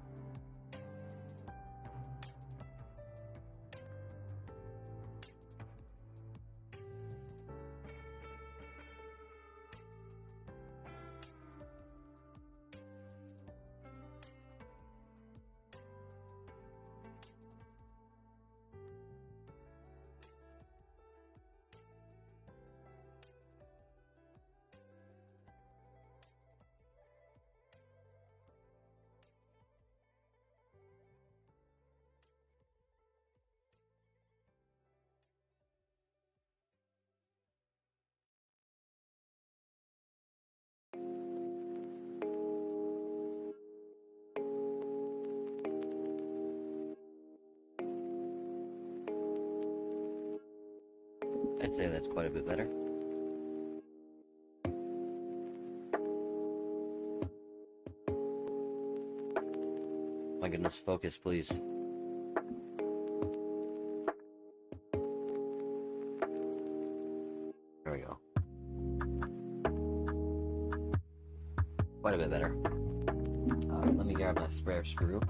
I'd say that's quite a bit better. My goodness, focus, please. There we go. Quite a bit better. Let me grab my spare screw.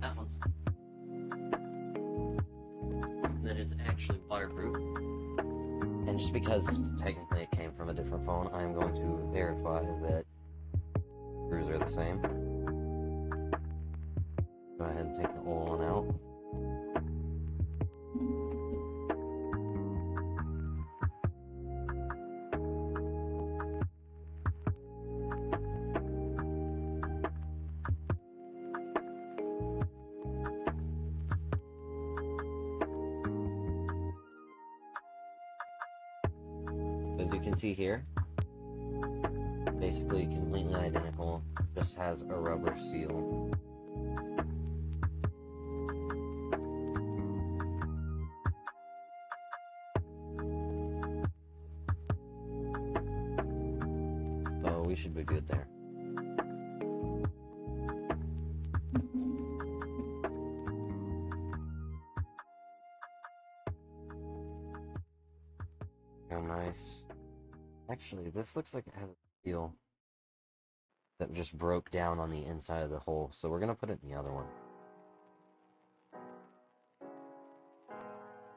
That one's that is actually waterproof. And just because technically it came from a different phone, I'm going to verify that screws are the same. Go ahead and take the old one out. As you can see here, basically completely identical, just has a rubber seal. So we should be good there. Real nice. Actually, this looks like it has a seal that just broke down on the inside of the hole, so we're gonna put it in the other one.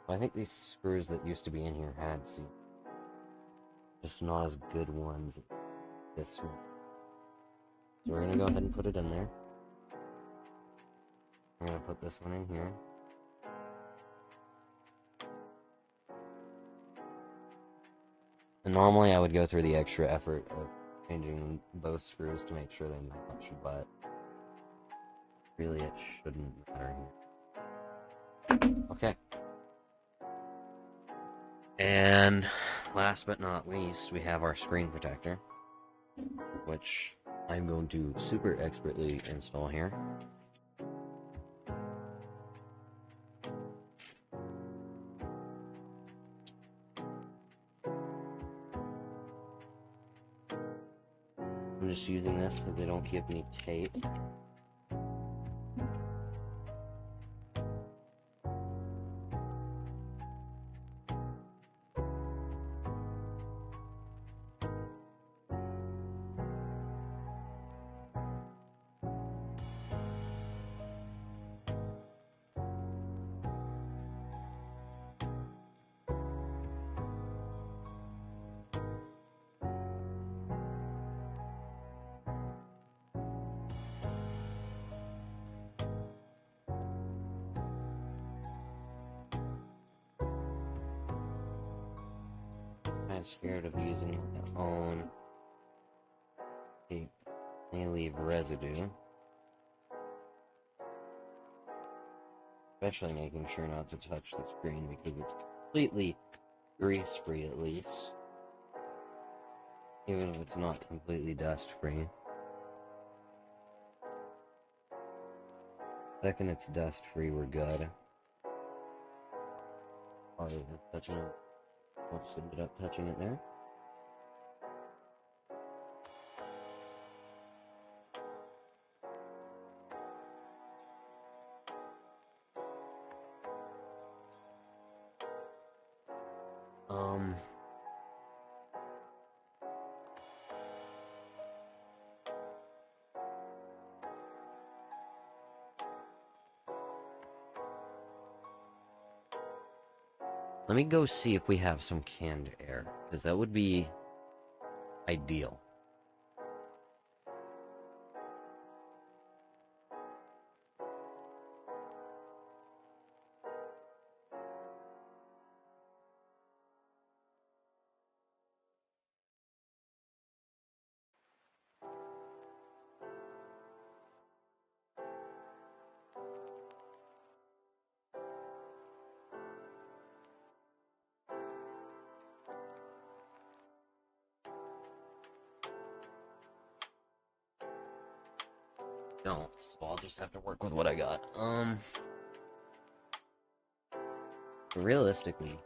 I think these screws that used to be in here had seals, just not as good ones as this one. So we're gonna go ahead and put it in there. I'm gonna put this one in here. And normally I would go through the extra effort of changing both screws to make sure they match, but really it shouldn't matter here. Okay. And last but not least, we have our screen protector, which I'm going to super expertly install here. I'm just using this because they don't give me tape. I'm scared of using my own tape. May leave residue. Especially making sure not to touch the screen because it's completely grease-free at least. Even if it's not completely dust-free. Second it's dust-free, we're good. Probably touching it. Let's end up touching it there. Let me go see if we have some canned air, because that would be ideal. So I'll just have to work with what I got. Realistically,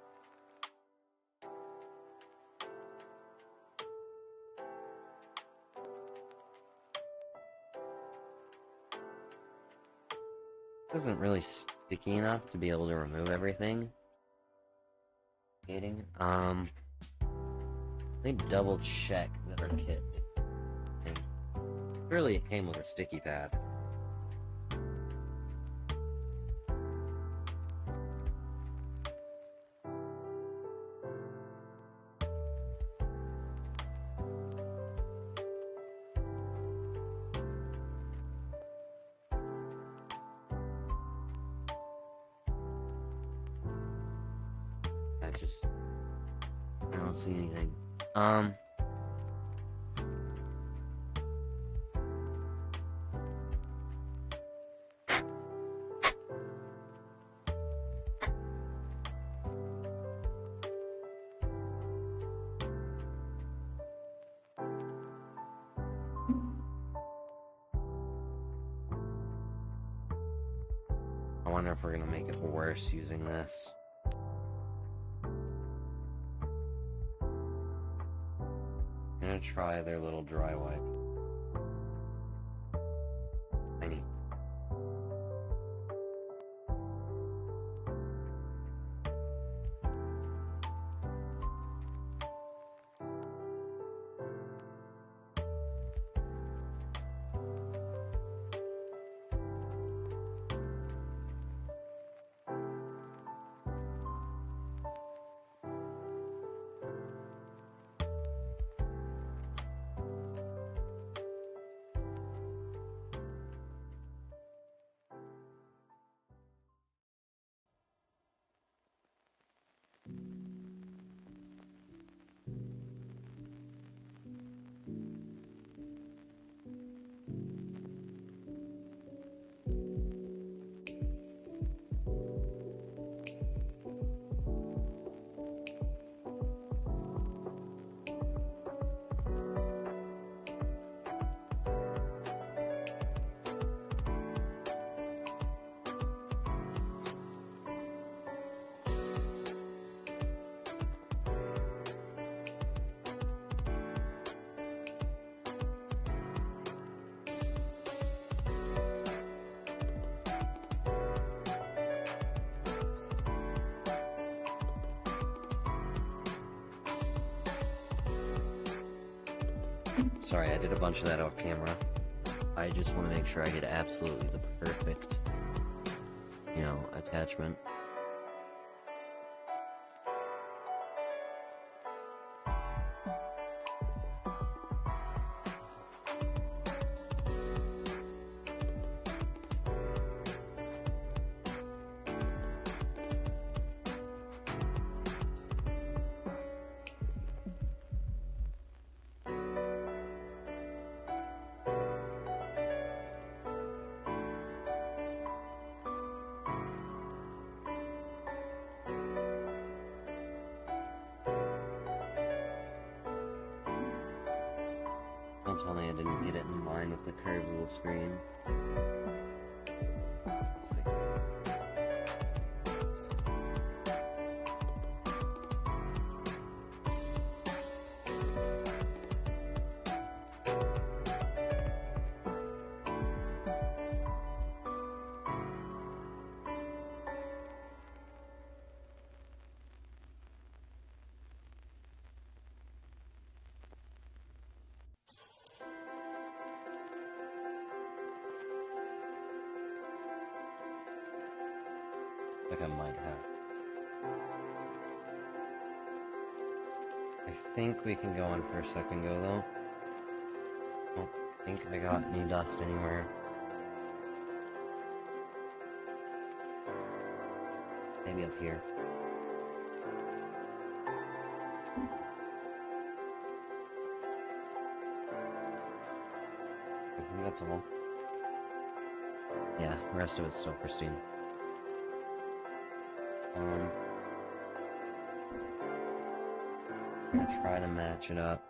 it isn't really sticky enough to be able to remove everything. Let me double check that our kit really came with a sticky pad. I don't see anything. I wonder if we're gonna make it worse using this. I'm gonna try their little dry wipe. Tiny. Sorry, I did a bunch of that off camera. I just want to make sure I get absolutely the perfect, attachment. Don't tell me I didn't get it in line with the curves of the screen. Let's see. Like I might have. I think we can go in for a second go though. I don't think I got any dust anywhere. Maybe up here. I think that's all. Yeah, the rest of it's still pristine. I'm gonna try to match it up.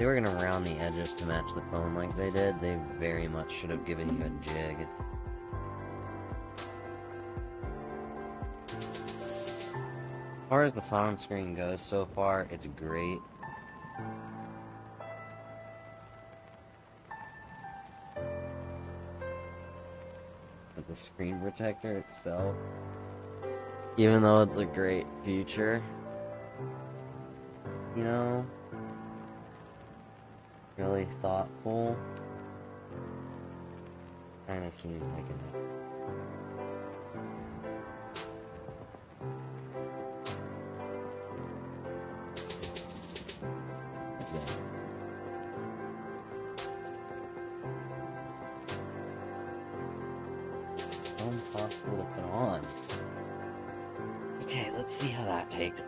they were gonna round the edges to match the phone like they did, they very much should have given you a jig. As far as the phone screen goes, so far, it's great. But the screen protector itself, even though it's a great feature, you know, really thoughtful, kind of seems like an... Impossible to put on. Okay, let's see how that takes.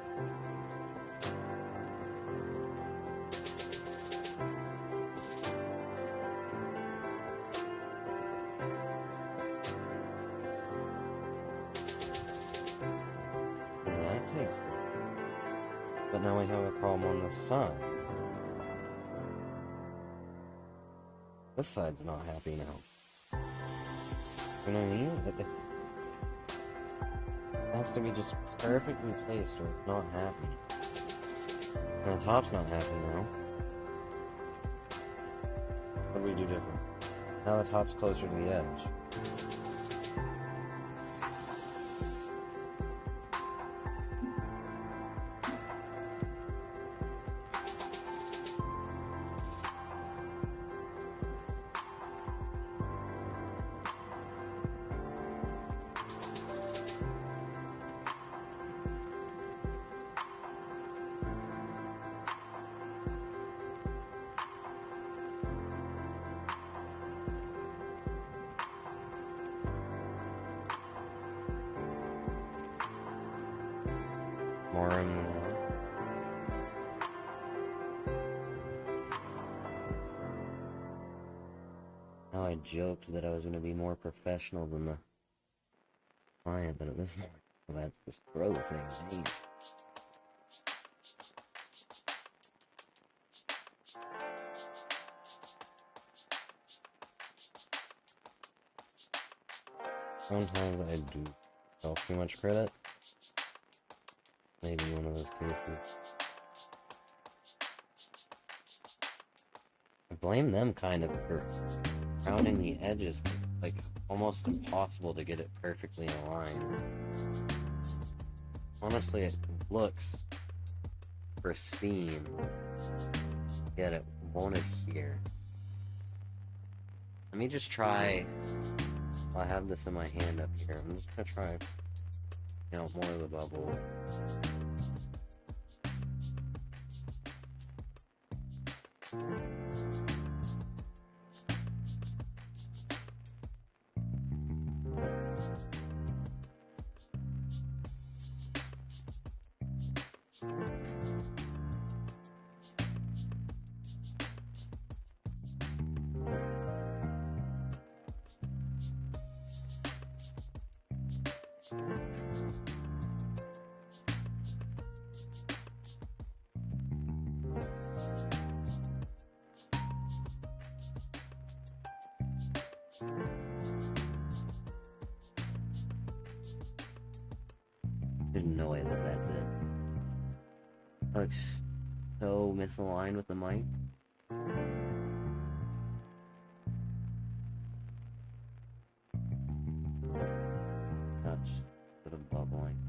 Yeah, that takes. But now we have a problem on this side. This side's not happy now. You know what I mean? It has to be just perfectly placed or it's not happy. And the top's not happy now. What do we do different? Now the top's closer to the edge. More room than that. Now I joked that I was going to be more professional than the client, but at this point, well, that's just throw things in. Sometimes I do self too much credit. Maybe one of those cases. I blame them kind of for rounding the edges, like almost impossible to get it perfectly aligned. Honestly, it looks pristine, yet it won't adhere. Let me just try. I have this in my hand up here. I'm just gonna try, more of the bubble. There's no way that that's it. Looks so misaligned with the mic. Touch sort of bubbling.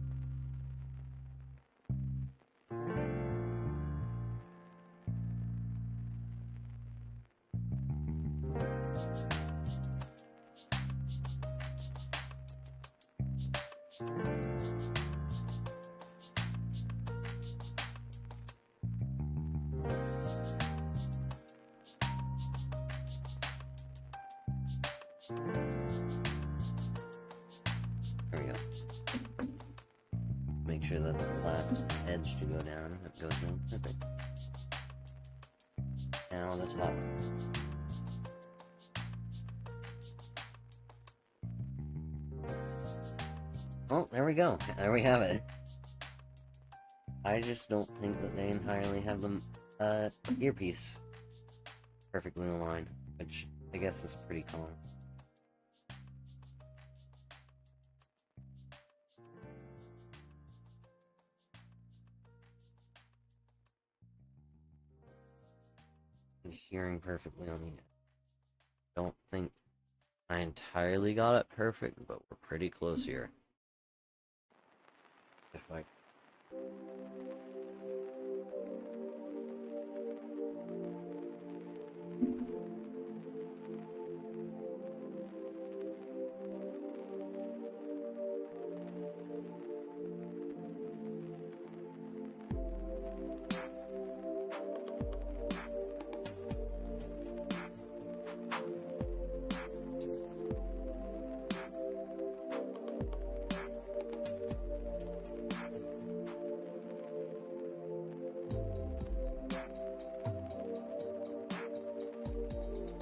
There we go. Make sure that's the last edge to go down. It goes down perfect. And on the top. Oh, there we go. There we have it. I just don't think that they entirely have the earpiece perfectly aligned, which I guess is pretty common. Adhering perfectly on the edge. Don't think I entirely got it perfect, but we're pretty close here. If I...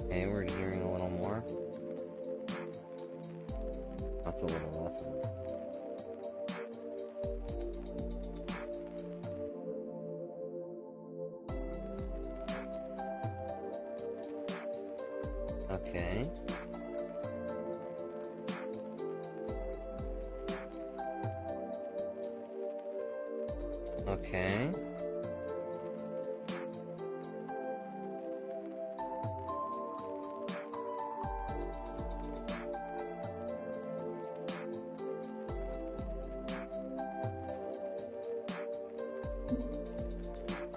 Okay, we're adhering a little more. That's a little less. Okay. Okay.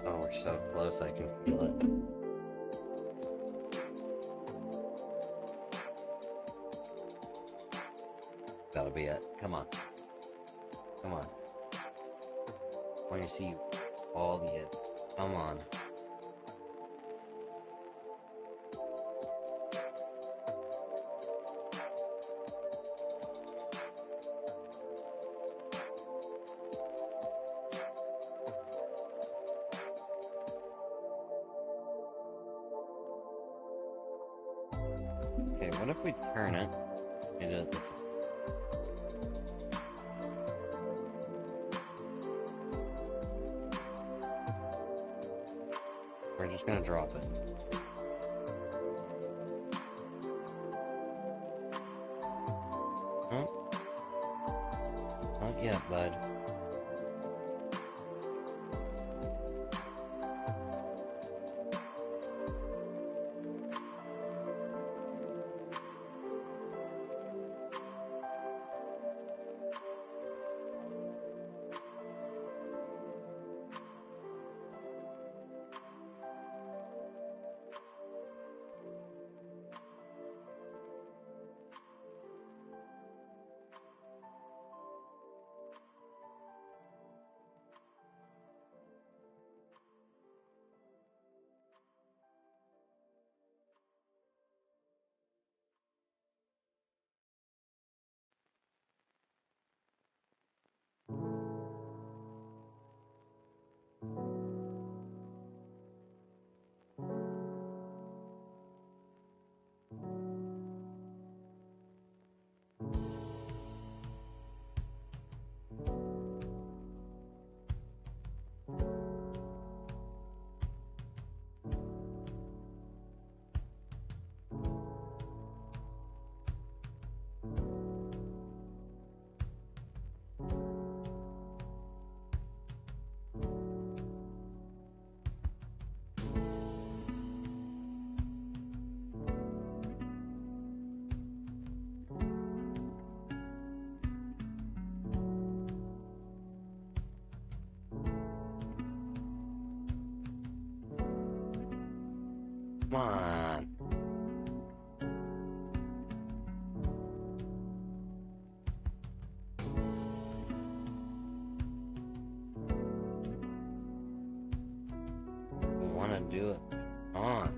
Oh, we're so close, I can feel it. That'll be it. Come on. Come on. I want to see all the it. Come on. Okay, what if we turn it? We do it this way. We're just gonna drop it. Oh. Not yet, bud. Come on. We want to do it. Come on.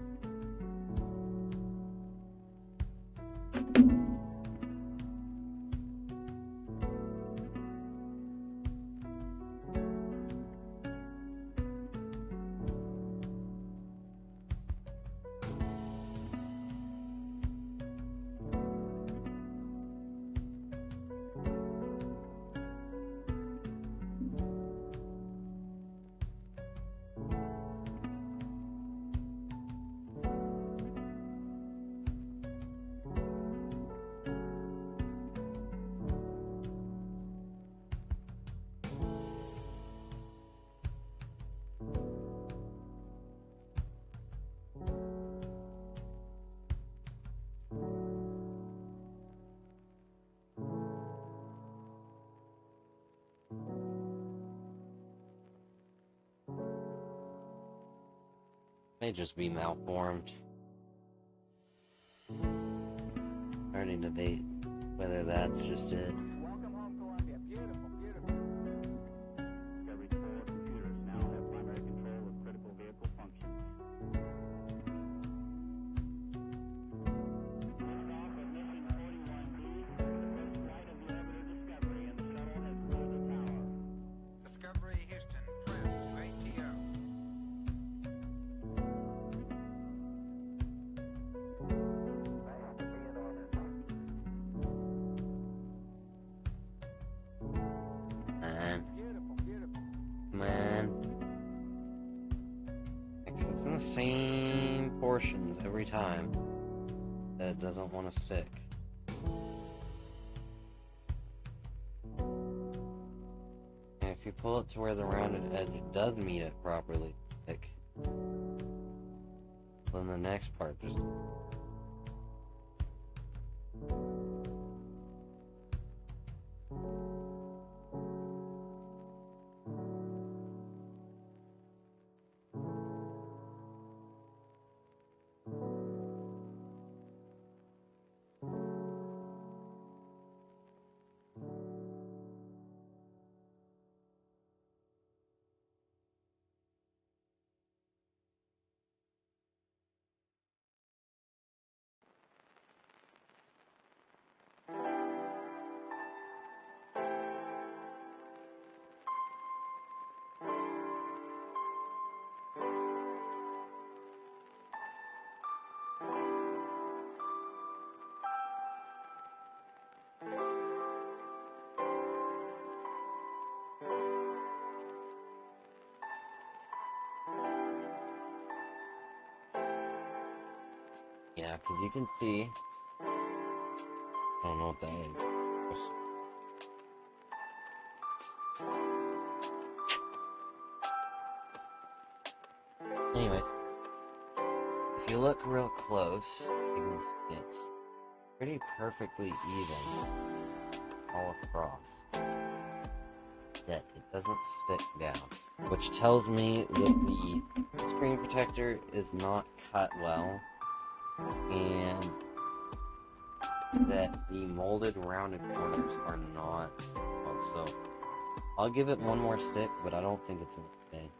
May just be malformed. Starting to debate whether that's just it. Welcome home, Columbia. Beautiful, beautiful. Discovery 4 computers now have primary control of critical vehicle functions. Liftoff of mission 41B, the first flight of the orbiter Discovery, and the shuttle has loaded power. Discovery Houston, trim, ATO. Beautiful, beautiful. Man. It's in the same portions every time. That doesn't want to stick. And if you pull it to where the rounded edge does meet it properly, stick. Then the next part just... Yeah, because you can see... I don't know what that is. Anyways, if you look real close, you can see it's pretty perfectly even all across. Yet it doesn't stick down, which tells me that the screen protector is not cut well, and that the molded rounded corners are not well. So I'll give it one more stick, but I don't think it's okay.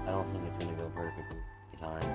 I don't think it's gonna go perfectly every time.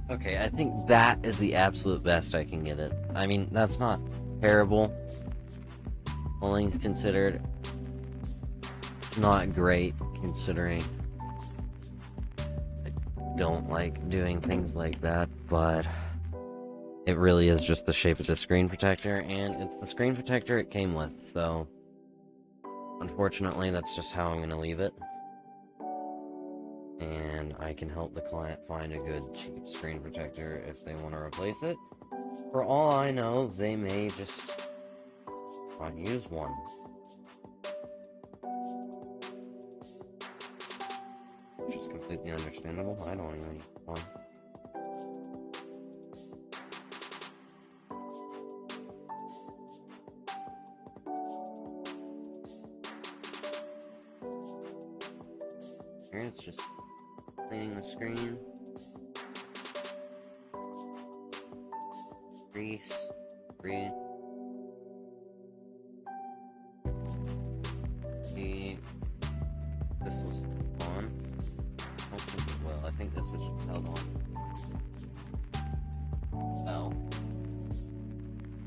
Okay, I think that is the absolute best I can get it. I mean, that's not terrible. All things considered, not great considering I don't like doing things like that, but it really is just the shape of the screen protector, and it's the screen protector it came with, so unfortunately that's just how I'm going to leave it. And I can help the client find a good cheap screen protector if they want to replace it. For all I know, they may just try and use one. Which is completely understandable. I don't even use one. Here it's just cleaning the screen. Grease. Free. This is on. I don't think it will. I think this was just held on. Oh.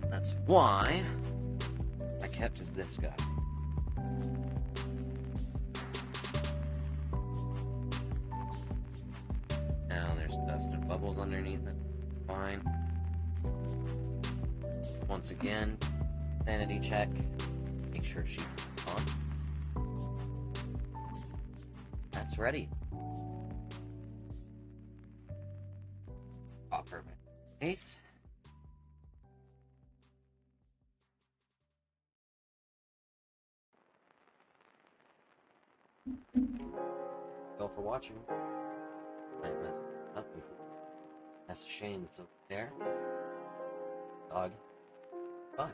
That's why I kept this guy. Now there's dust and bubbles underneath it. Fine. Once again, sanity check. Make sure she's on. That's ready. Offer case. Go for watching. That's a shame it's over there. Dog. Fun.